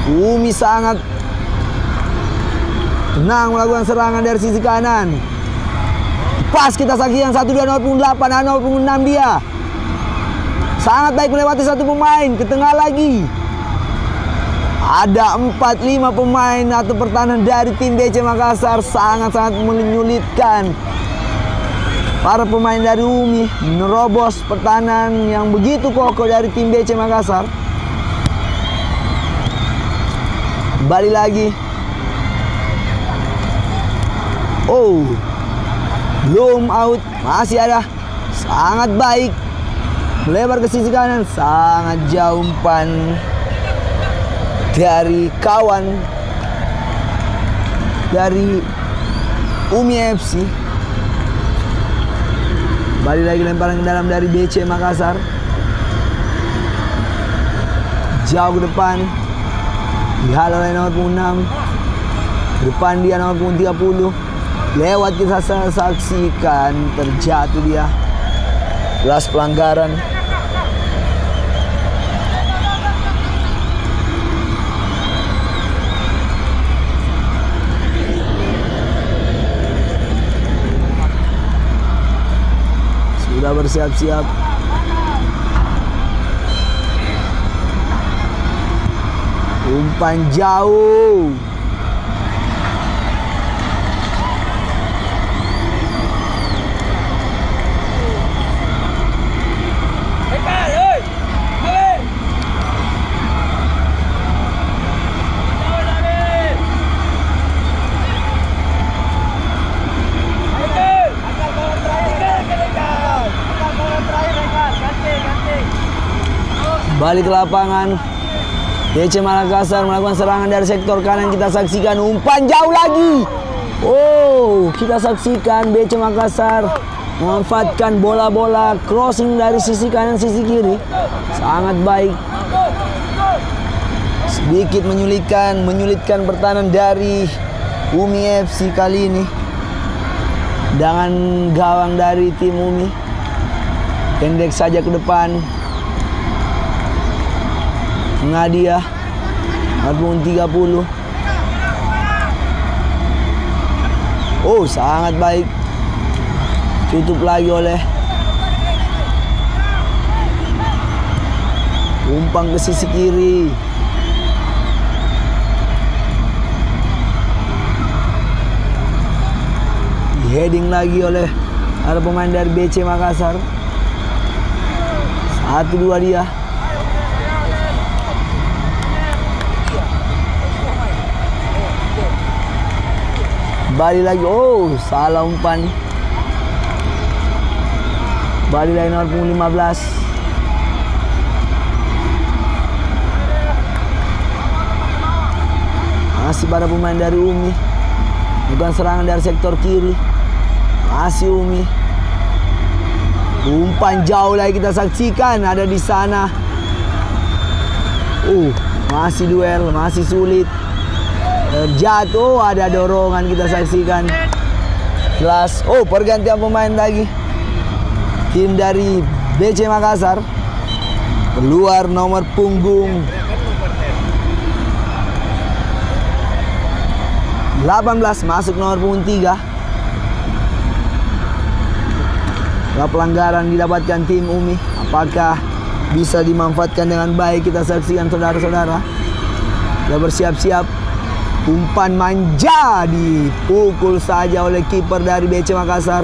Umi sangat tenang melakukan serangan dari sisi kanan. Pas kita saksikan 1-2 nomor punggung 8, ada nomor punggung 6 dia. Sangat baik melewati satu pemain, ke tengah lagi. Ada 4-5 pemain atau pertahanan dari tim BC Makassar, sangat-sangat menyulitkan para pemain dari Umi menerobos pertahanan yang begitu kokoh dari tim BC Makassar. Balik lagi. Oh, belum out, masih ada. Sangat baik, melebar ke sisi kanan, sangat jauh umpan dari kawan dari Umi FC. Balik lagi lemparan ke dalam dari BC Makassar. Jauh ke depan, dihalau oleh nomor punggung 6. Depan dia nomor punggung 30. Lewat kita saksikan, terjatuh dia. Jelas pelanggaran. Sudah bersiap-siap. Umpan jauh. Balik ke lapangan. BC Makassar melakukan serangan dari sektor kanan. Kita saksikan umpan jauh lagi. Oh, kita saksikan BC Makassar memanfaatkan bola-bola crossing dari sisi kanan sisi kiri. Sangat baik. Sedikit menyulitkan pertahanan dari Umi FC kali ini. Dengan gawang dari tim Umi. Pendek saja ke depan. Nadia nomor 30. Oh, sangat baik. Tutup lagi oleh umpan ke sisi kiri. Heading lagi oleh ada pemain dari BC Makassar. 1-2 dia. Balik lagi, oh salah umpan. Balik lagi nomor punggung 15. Masih pada pemain dari Umi. Bukan serangan dari sektor kiri. Masih Umi. Umpan jauh lagi kita saksikan, ada di sana. Masih duel, masih sulit. Jatuh, ada dorongan kita saksikan. Jelas. Oh, pergantian pemain lagi. Tim dari BC Makassar. Keluar nomor punggung 18, masuk nomor punggung 3. Pelanggaran didapatkan tim Umi. Apakah bisa dimanfaatkan dengan baik? Kita saksikan saudara-saudara. Sudah bersiap-siap. Umpan manja dipukul saja oleh kiper dari BC Makassar.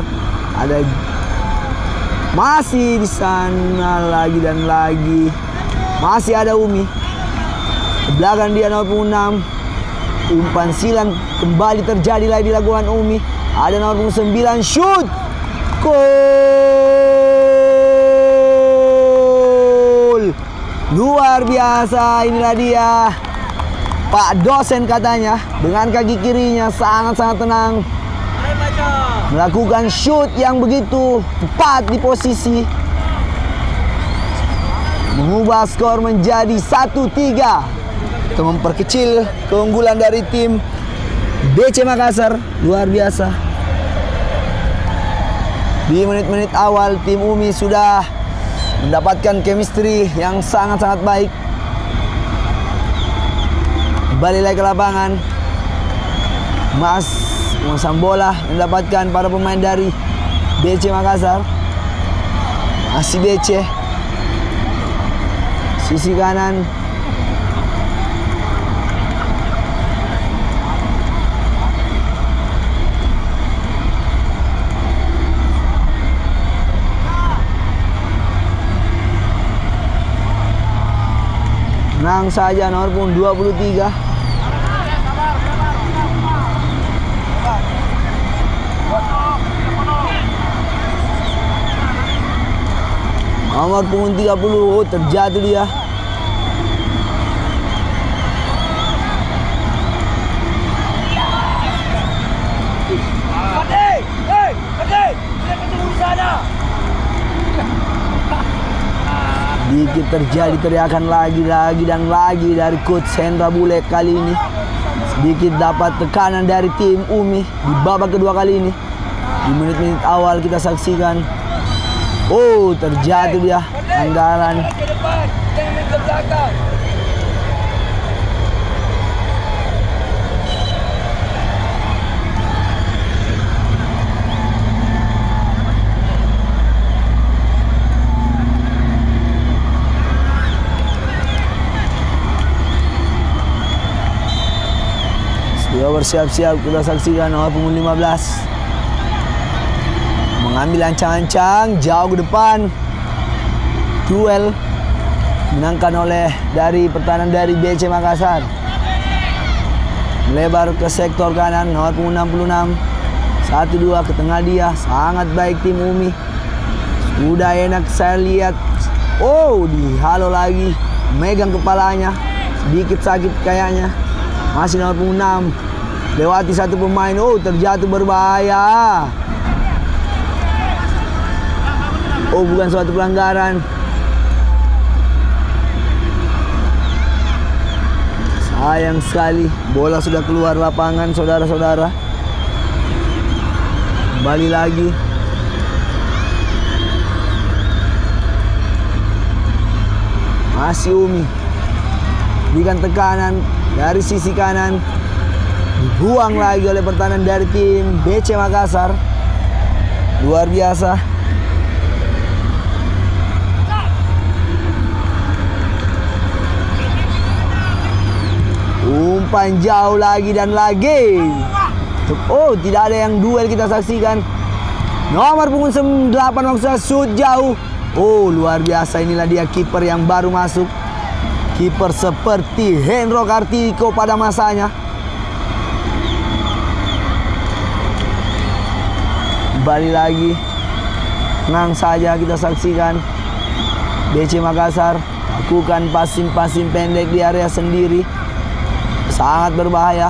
Ada masih di sana lagi dan lagi. Masih ada Umi. Di belakang dia nomor punggung 6. Umpan silang kembali terjadi lagi dilakukan Umi. Ada nomor punggung 9, shoot. Gol. Luar biasa, inilah dia. Pak dosen katanya, dengan kaki kirinya sangat-sangat tenang melakukan shoot yang begitu tepat di posisi. mengubah skor menjadi 1-3. Itu memperkecil keunggulan dari tim BC Makassar. Luar biasa. Di menit-menit awal tim Umi sudah mendapatkan chemistry yang sangat-sangat baik. Kembali lagi ke lapangan. Mas memasang bola mendapatkan para pemain dari BC Makassar. Masih BC. Sisi kanan. Menang saja nomor punggung 23. Nomor punggung 30, terjatuh dia. Sedikit terjadi teriakan lagi dan lagi dari coach Hendra Bule kali ini. Sedikit dapat tekanan dari tim Umi di babak kedua kali ini. Di menit-menit awal kita saksikan. Oh, terjatuh dia. Anggaran. Sudah bersiap-siap kita saksikan nomor punggung 15. Mengambil ancang-ancang jauh ke depan. Duel menangkan oleh dari pertahanan dari BC Makassar. Melebar ke sektor kanan nomor punggung 66. 1-2 ke tengah dia. Sangat baik tim Umi. Sudah enak saya lihat. Oh, dihalau lagi. Megang kepalanya. Sedikit sakit kayaknya. Masih nomor punggung 6. Lewati satu pemain. Oh, terjatuh berbahaya. Oh, bukan suatu pelanggaran. Sayang sekali. Bola sudah keluar lapangan, saudara-saudara. Kembali lagi. Masih Umi. Berikan tekanan dari sisi kanan. Dibuang lagi oleh pertahanan dari tim BC Makassar. Luar biasa. Umpan jauh lagi dan lagi. Oh, tidak ada yang duel kita saksikan. Nomor punggung 8 maksudnya shoot jauh. Oh, luar biasa. Inilah dia kiper yang baru masuk. Kiper seperti Hendro Kartiko pada masanya. Kembali lagi. Tenang saja kita saksikan. BC Makassar lakukan passing pendek di area sendiri. Sangat berbahaya.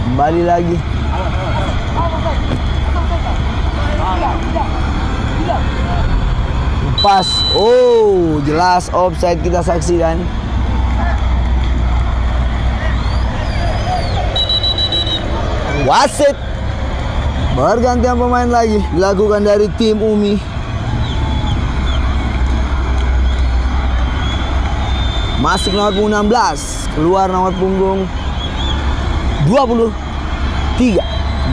Kembali lagi. Pas. Oh, jelas offside kita saksikan. Wasit. Pergantian pemain lagi dilakukan dari tim Umi. Masuk nomor punggung 16, keluar nomor punggung 23.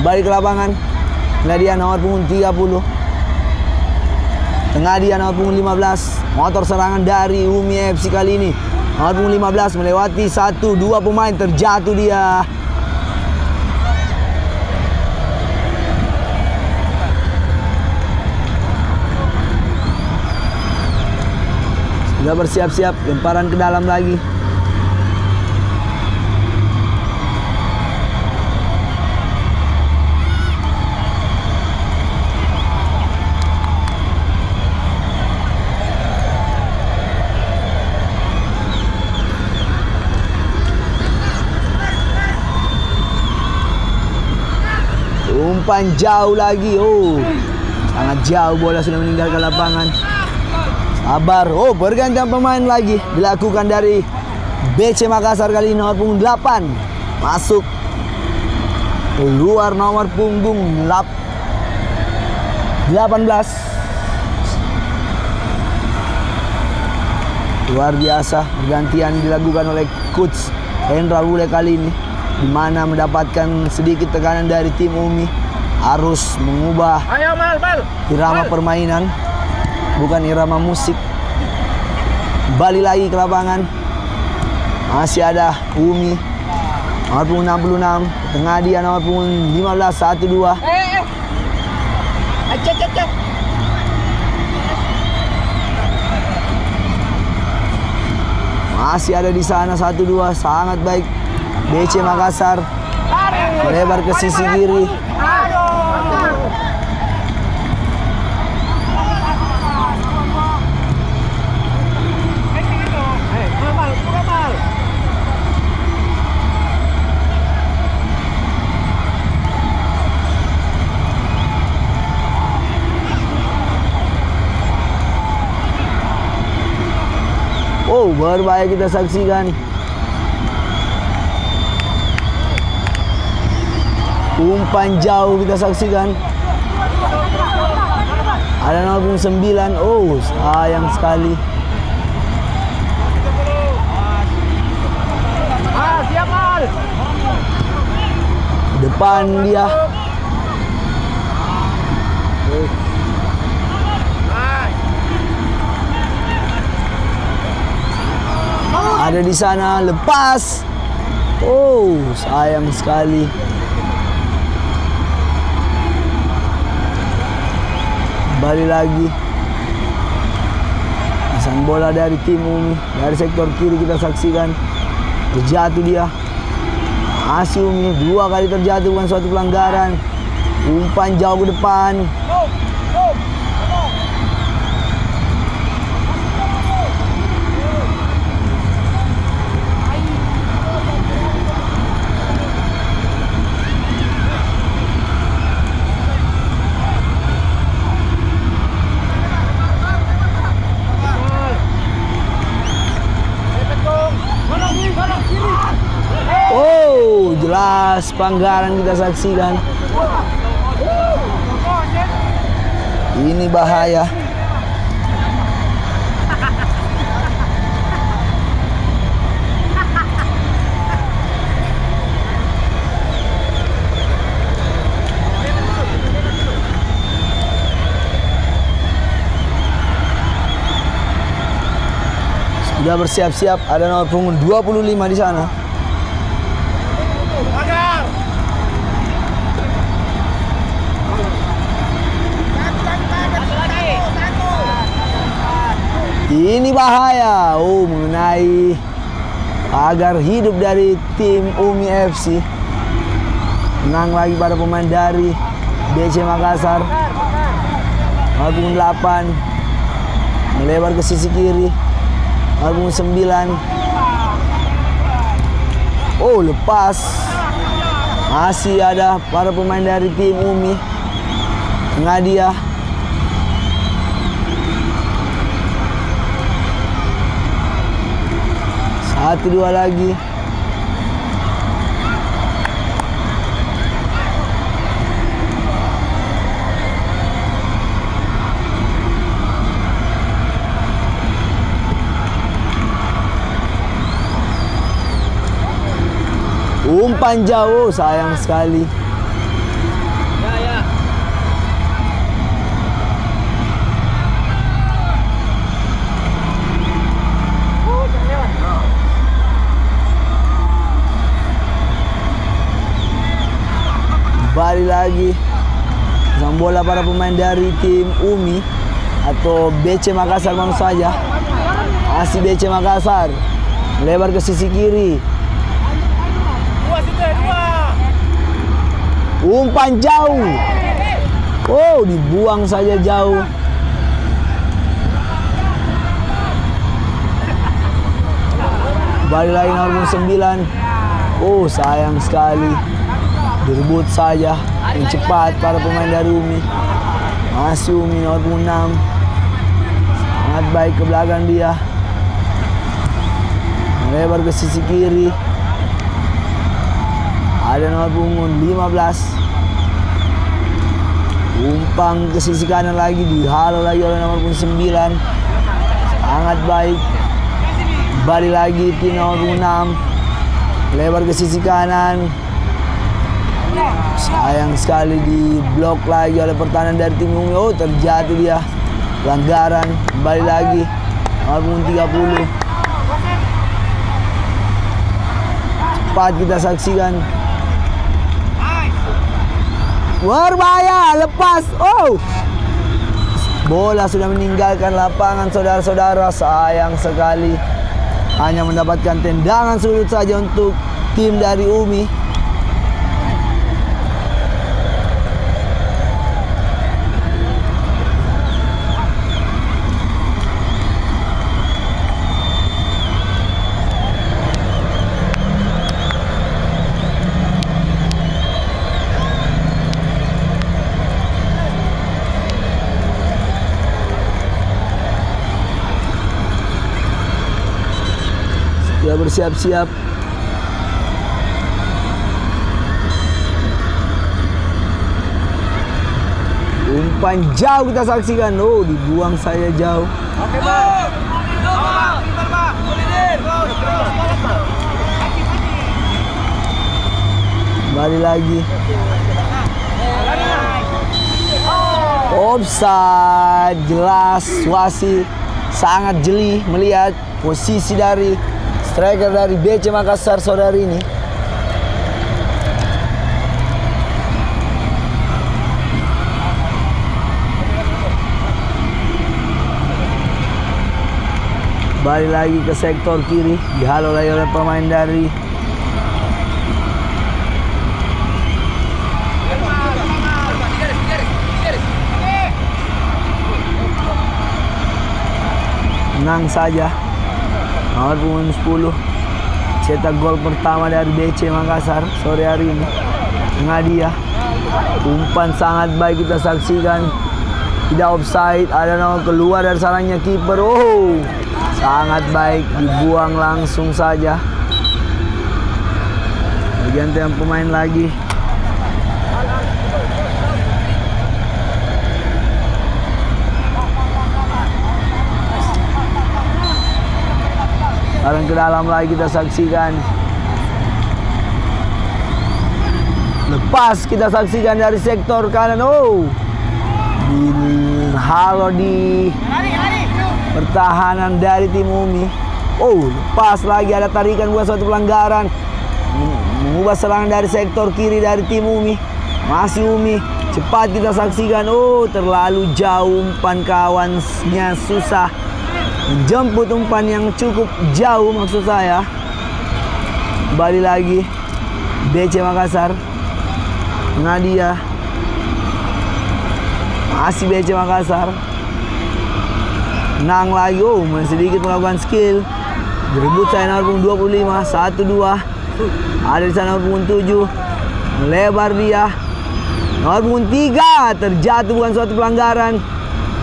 Kembali ke lapangan. Nah, dia nomor punggung 30. Tengah dia nomor punggung 15. Motor serangan dari Umi FC kali ini. Nomor punggung 15 melewati 1-2 pemain, terjatuh dia. Sudah bersiap-siap, lemparan ke dalam lagi. Umpan jauh lagi. Oh, sangat jauh, bola sudah meninggalkan lapangan. Sabar. Oh, pergantian pemain lagi dilakukan dari BC Makassar kali ini nomor punggung 8. Masuk keluar nomor punggung 18. Luar biasa pergantian dilakukan oleh coach Hendra Bule kali ini, di mana mendapatkan sedikit tekanan dari tim Umi, harus mengubah irama permainan, bukan irama musik. Balik lagi ke lapangan, masih ada Umi nomor punggung 66, tengah dia nomor punggung 15, 1-2. Masih ada di sana 1-2, sangat baik. BC Makassar melebar ke sisi kiri. Oh, berbahaya kita saksikan. Umpan jauh kita saksikan. Ada nomor 9. Oh, sayang sekali. Depan dia. Ada di sana, lepas. Oh, sayang sekali. Balik lagi. Pasang bola dari tim Umi, dari sektor kiri kita saksikan. Terjatuh dia. Masih Umi, 2 kali terjatuh, bukan suatu pelanggaran. Umpan jauh ke depan. Oh, jelas pelanggaran kita saksikan. Ini bahaya. Sudah bersiap-siap, ada nomor punggung 25 di sana. Ini bahaya. Oh, mengenai pagar hidup dari tim Umi FC. Menang lagi pada pemain dari BC Makassar. Nomor punggung 8 melebar ke sisi kiri. Nomor punggung 9. Oh, lepas. Masih ada para pemain dari tim Umi. Tengah dia. Satu dua lagi. Umpan jauh, sayang sekali. Balik lagi. Sang bola para pemain dari tim Umi atau BC Makassar mana saja. Masih BC Makassar. Melebar ke sisi kiri. Umpan jauh. Oh, dibuang saja jauh. Balik lagi nomor 9. Oh, sayang sekali. Direbut saja yang cepat para pemain dari Umi. Masih Umi nomor 6. Sangat baik ke belakang dia. Melebar ke sisi kiri. Ada nomor punggung 15. Umpan ke sisi kanan lagi, dihalau lagi oleh nomor punggung 9. Sangat baik. Balik lagi tim nomor punggung 6. Lebar ke sisi kanan. Sayang sekali diblok lagi oleh pertahanan dari tim Umi. Oh, terjatuh dia. Pelanggaran. Balik lagi. Nomor punggung 30. Cepat kita saksikan. Berbahaya, lepas. Oh, bola sudah meninggalkan lapangan, saudara-saudara. Sayang sekali, hanya mendapatkan tendangan sudut saja untuk tim dari Umi. Sudah bersiap-siap. Umpan jauh kita saksikan. Oh, dibuang saya jauh. Oke, Bang. Pintar, Bang. Kembali lagi. Offside, jelas wasit sangat jeli melihat posisi dari striker dari BC Makassar saudari ini. Balik lagi ke sektor kiri, dihalau lagi oleh pemain dari menang saja. Nomor punggung 10 cetak gol pertama dari BC Makassar sore hari ini. Ngadia. Umpan sangat baik kita saksikan. Tidak offside, ada nomor keluar dari sarangnya kiper. Oh, sangat baik, dibuang langsung saja. Gantian pemain lagi. Sekarang ke dalam lagi kita saksikan. Lepas kita saksikan dari sektor kanan. Oh, halo di pertahanan dari tim Umi. Oh, lepas lagi, ada tarikan buat suatu pelanggaran. Mengubah serangan dari sektor kiri dari tim Umi. Masih Umi. Cepat kita saksikan. Oh, terlalu jauh umpan kawannya, susah jemput umpan yang cukup jauh maksud saya. Kembali lagi BC Makassar. Nadia. Masih BC Makassar. Nang lagi. Oh, masih sedikit melakukan skill. Berebut saya nomor punggung 25. 1-2. Ada di sana nomor punggung 7. Melebar dia. Nomor punggung 3. Terjatuh, bukan suatu pelanggaran.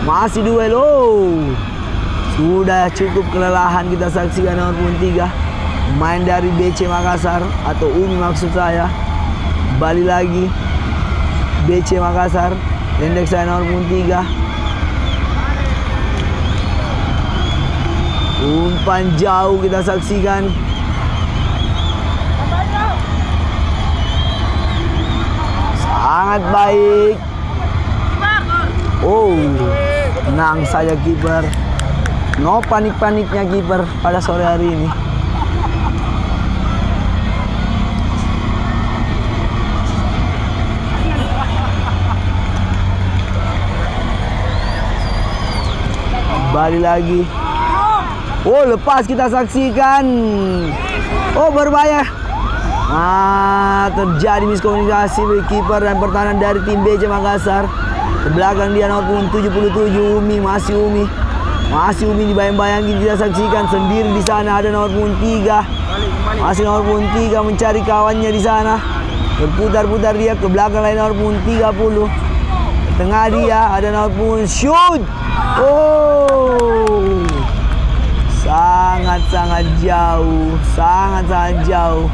Masih duel. Oh, sudah cukup kelelahan kita saksikan nomor punggung 3. Main dari BC Makassar atau Umi maksud saya. Balik lagi BC Makassar. Pendek saya nomor punggung 3. Umpan jauh kita saksikan. Sangat baik. Oh, tenang saja kiper. No panik-paniknya kiper pada sore hari ini. Balik lagi. Oh, lepas kita saksikan. Oh, berbahaya. Terjadi miskomunikasi kiper dan pertahanan dari tim BC Makassar. Ke belakang dia nomor punggung 77 Umi, masih Umi. Masih Umi dibayang-bayangin, kita saksikan sendiri di sana ada nomor punggung 3. Masih nomor punggung 3 mencari kawannya di sana. Berputar-putar dia ke belakang lain nomor punggung 30. Tengah dia ada nomor punggung shoot. Oh, sangat-sangat jauh, sangat-sangat jauh.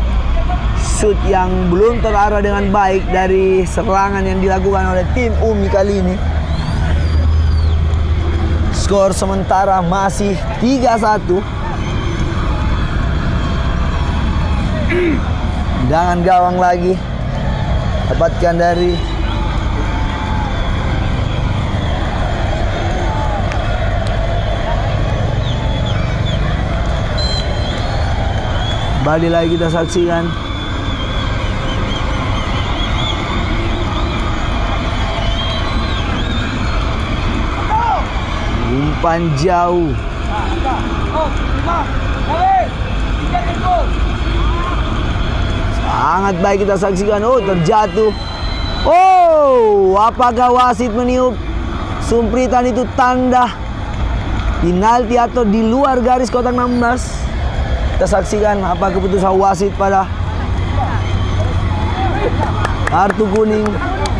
Shoot yang belum terarah dengan baik dari serangan yang dilakukan oleh tim UMI kali ini. Skor sementara masih 3-1. Tendangan gawang lagi dapatkan dari kembali lagi kita saksikan umpan jauh. Sangat baik kita saksikan. Oh, terjatuh. Oh, apakah wasit meniup sumpritan itu tanda penalti atau di luar garis kotak 16? Kita saksikan apa keputusan wasit pada kartu kuning.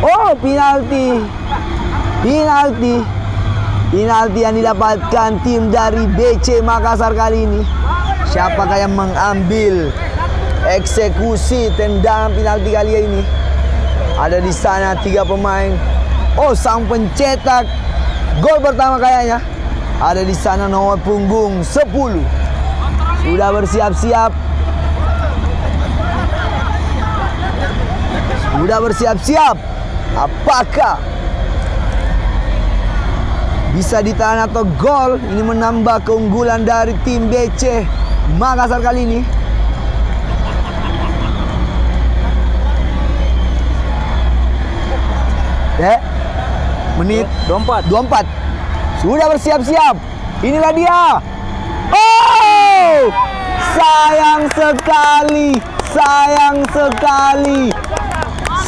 Oh, penalti. Penalti. Penalti yang didapatkan tim dari BC Makassar kali ini. Siapakah yang mengambil eksekusi tendangan penalti kali ini? Ada di sana 3 pemain. Oh, sang pencetak gol pertama kayaknya ada di sana nomor punggung 10. Sudah bersiap-siap. Sudah bersiap-siap. Apakah bisa ditahan atau gol? Ini menambah keunggulan dari tim BC Makassar kali ini. Menit 24. Sudah bersiap-siap. Inilah dia. Oh! Sayang sekali. Sayang sekali.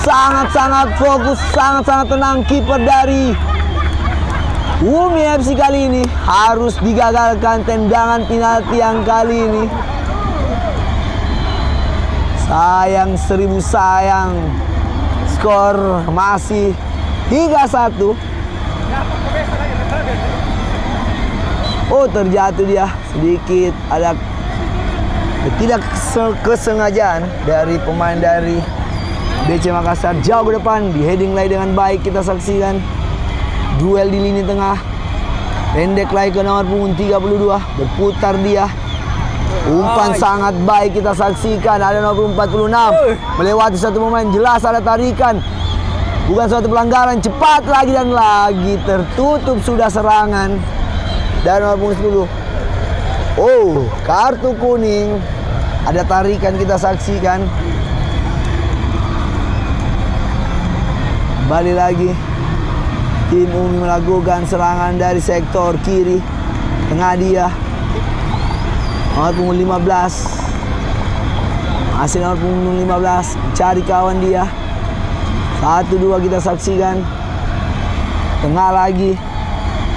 Sangat-sangat fokus, sangat-sangat tenang kiper dari UMI FC kali ini. Harus digagalkan tendangan penalti yang kali ini. Sayang 1000 sayang. Skor masih 3-1. Oh, terjatuh dia sedikit. Ada tidak kesengajaan dari pemain dari BC Makassar. Jauh ke depan, di heading lagi dengan baik kita saksikan. Duel di lini tengah. Pendek lagi ke nomor punggung 32. Berputar dia. Umpan sangat baik kita saksikan. Ada nomor punggung 46. Melewati satu pemain. Jelas ada tarikan. Bukan suatu pelanggaran. Cepat lagi dan lagi. Tertutup sudah serangan dari nomor punggung 10. Oh, kartu kuning. Ada tarikan kita saksikan. Kembali lagi. Tim UMI melakukan serangan dari sektor kiri. Tengah dia. Nomor punggung 15. Masih nomor punggung 15. Cari kawan dia. 1-2 kita saksikan. Tengah lagi.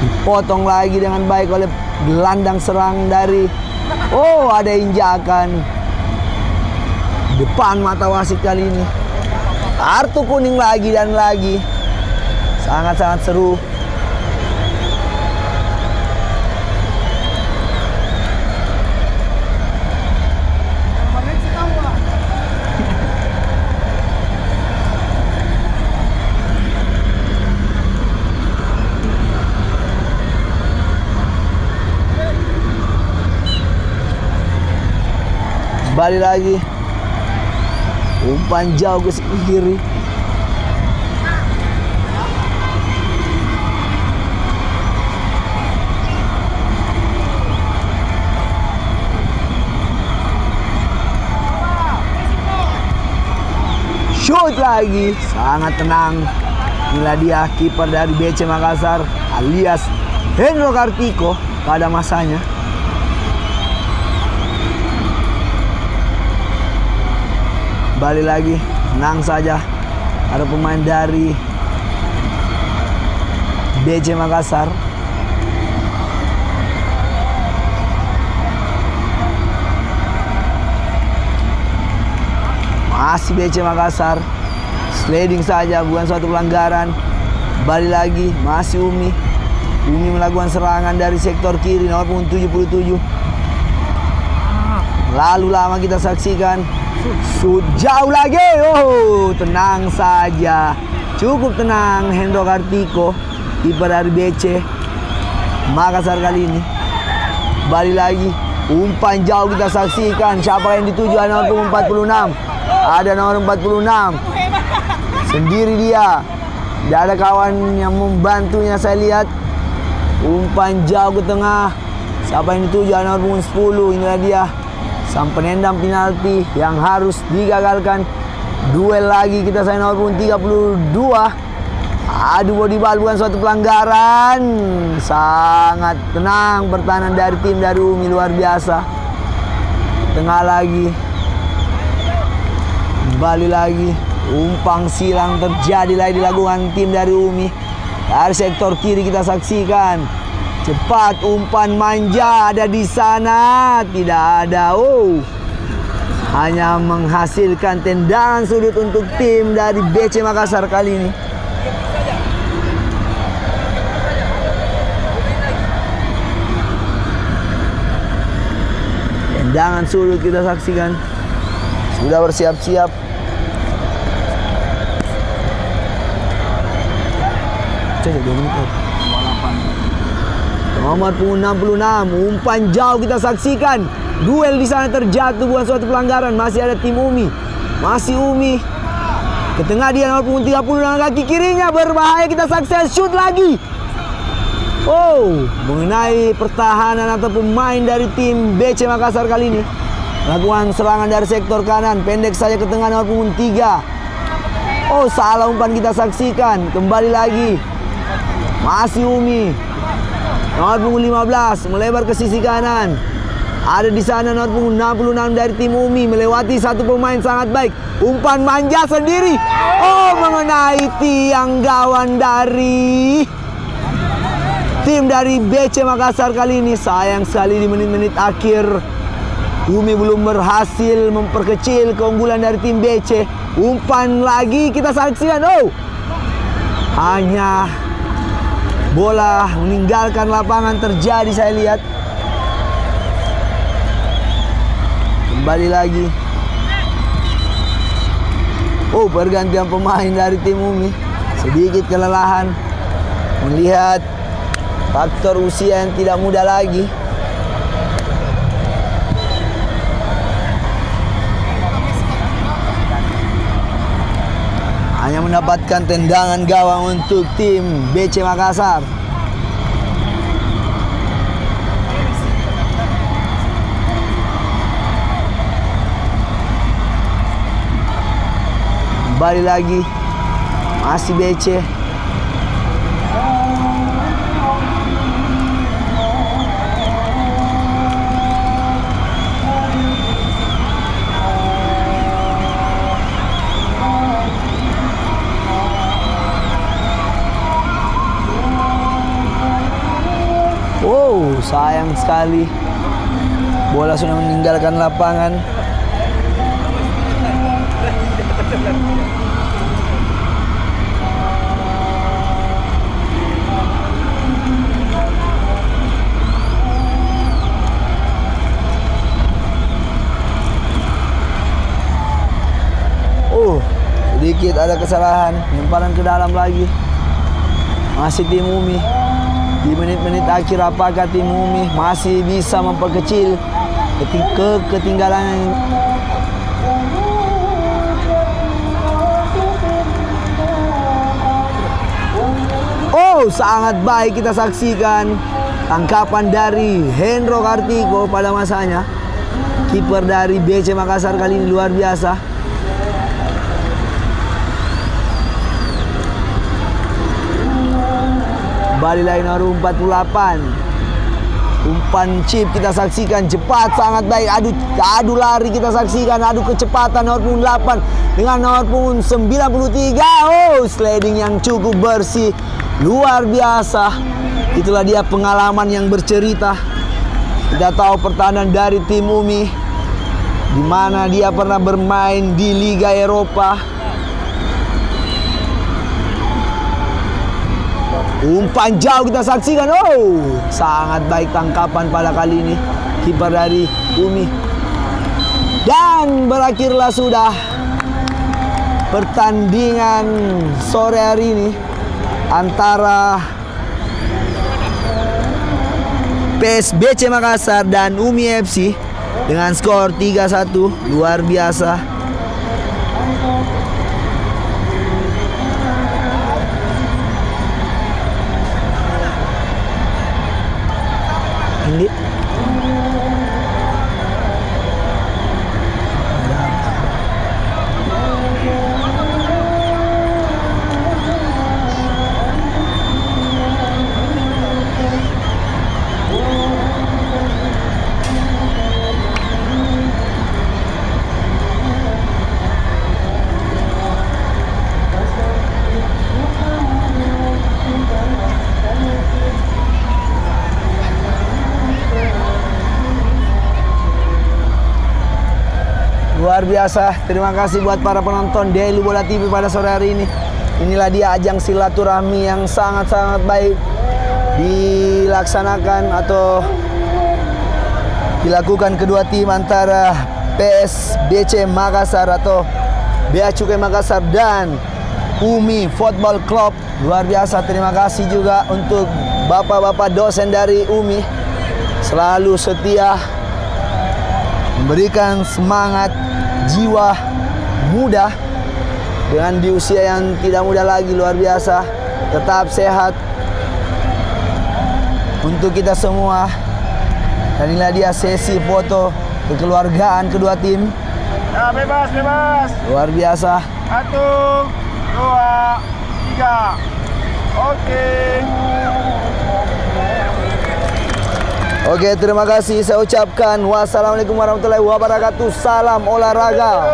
Dipotong lagi dengan baik oleh gelandang serang dari. Oh, ada injakan. Depan mata wasit kali ini. Kartu kuning lagi dan lagi. Sangat-sangat seru. Kembali lagi. Umpan jauh ke kiri. Shoot lagi. Sangat tenang. Inilah dia kiper dari BC Makassar alias Hendro Kartiko pada masanya. Kembali lagi, tenang saja. Ada pemain dari BC Makassar. Masih BC Makassar. Sliding saja, bukan suatu pelanggaran. Kembali lagi, masih UMI. UMI melakukan serangan dari sektor kiri, nomor punggung 77. lalu lama kita saksikan. Shoot jauh lagi. Oh, tenang saja. Cukup tenang Hendro Kartiko, kiper dari BC Makassar kali ini. Balik lagi. Umpan jauh kita saksikan. Siapa yang dituju? Ada nomor 46. Ada nomor 46. Sendiri dia. Tidak ada kawan yang membantunya, saya lihat. Umpan jauh ke tengah. Siapa yang dituju? Ada nomor 10. Inilah dia sang penendang penalti yang harus digagalkan. Duel lagi kita saya nomor 32. Aduh, body ball bukan suatu pelanggaran. Sangat tenang pertahanan dari tim dari UMI, luar biasa. Tengah lagi. Kembali lagi. Umpan silang terjadi lagi dilakukan tim dari UMI. Dari sektor kiri kita saksikan. Cepat umpan manja ada di sana. Tidak ada. Oh. Hanya menghasilkan tendangan sudut untuk tim dari BC Makassar kali ini. Tendangan sudut kita saksikan. Sudah bersiap-siap. Nomor 66, umpan jauh kita saksikan. Duel di sana terjatuh, bukan suatu pelanggaran. Masih ada tim UMI. Masih UMI. Ke tengah dia nomor 30 dengan kaki kirinya, berbahaya, kita saksikan shoot lagi. Oh, mengenai pertahanan atau pemain dari tim BC Makassar kali ini. Lakukan serangan dari sektor kanan, pendek saja ke tengah nomor 3. Oh, salah umpan kita saksikan. Kembali lagi. Masih UMI. Nomor 15 melebar ke sisi kanan. Ada di sana nomor 66 dari tim UMI melewati satu pemain sangat baik. Umpan manja sendiri. Oh, mengenai tiang gawang dari tim dari BC Makassar kali ini. Sayang sekali di menit-menit akhir UMI belum berhasil memperkecil keunggulan dari tim BC. Umpan lagi kita saksikan. Oh, hanya bola meninggalkan lapangan terjadi, saya lihat. Kembali lagi. Oh, pergantian pemain dari tim UMI. Sedikit kelelahan. Melihat faktor usia yang tidak muda lagi. Hanya mendapatkan tendangan gawang untuk tim BC Makassar. Kembali lagi. Masih BC. Oh, sayang sekali. Bola sudah meninggalkan lapangan. Oh, sedikit ada kesalahan. Lemparan ke dalam lagi. Masih tim UMI. Di menit-menit akhir apakah tim UMI masih bisa memperkecil ketinggalan? Oh, sangat baik kita saksikan tangkapan dari Hendro Kartiko pada masanya. Kiper dari BC Makassar kali ini luar biasa. Balik lagi nomor 48. Umpan chip kita saksikan cepat sangat baik. Adu lari kita saksikan. Adu kecepatan nomor 8 dengan nomor 93. Oh, sliding yang cukup bersih. Luar biasa. Itulah dia pengalaman yang bercerita. Kita tahu pertahanan dari tim UMI, di mana dia pernah bermain di Liga Eropa. Umpan jauh kita saksikan. Oh, sangat baik tangkapan pada kali ini kiper dari UMI. berakhirlah sudah pertandingan sore hari ini antara PSBC Makassar dan Umi FC dengan skor 3-1. Luar biasa. Ini luar biasa. Terima kasih buat para penonton Daily Bola TV pada sore hari ini. Inilah dia ajang silaturahmi yang sangat-sangat baik dilaksanakan atau dilakukan kedua tim antara PSBC Makassar atau Bea Cukai Makassar dan Umi Football Club. Luar biasa. Terima kasih juga untuk bapak-bapak dosen dari Umi, selalu setia memberikan semangat jiwa muda dengan di usia yang tidak muda lagi. Luar biasa. Tetap sehat untuk kita semua. Dan inilah dia sesi foto kekeluargaan kedua tim. Ya, bebas, bebas. Luar biasa. 1, 2, 3. Oke. Oke, terima kasih. Saya ucapkan wassalamualaikum warahmatullahi wabarakatuh. Salam olahraga.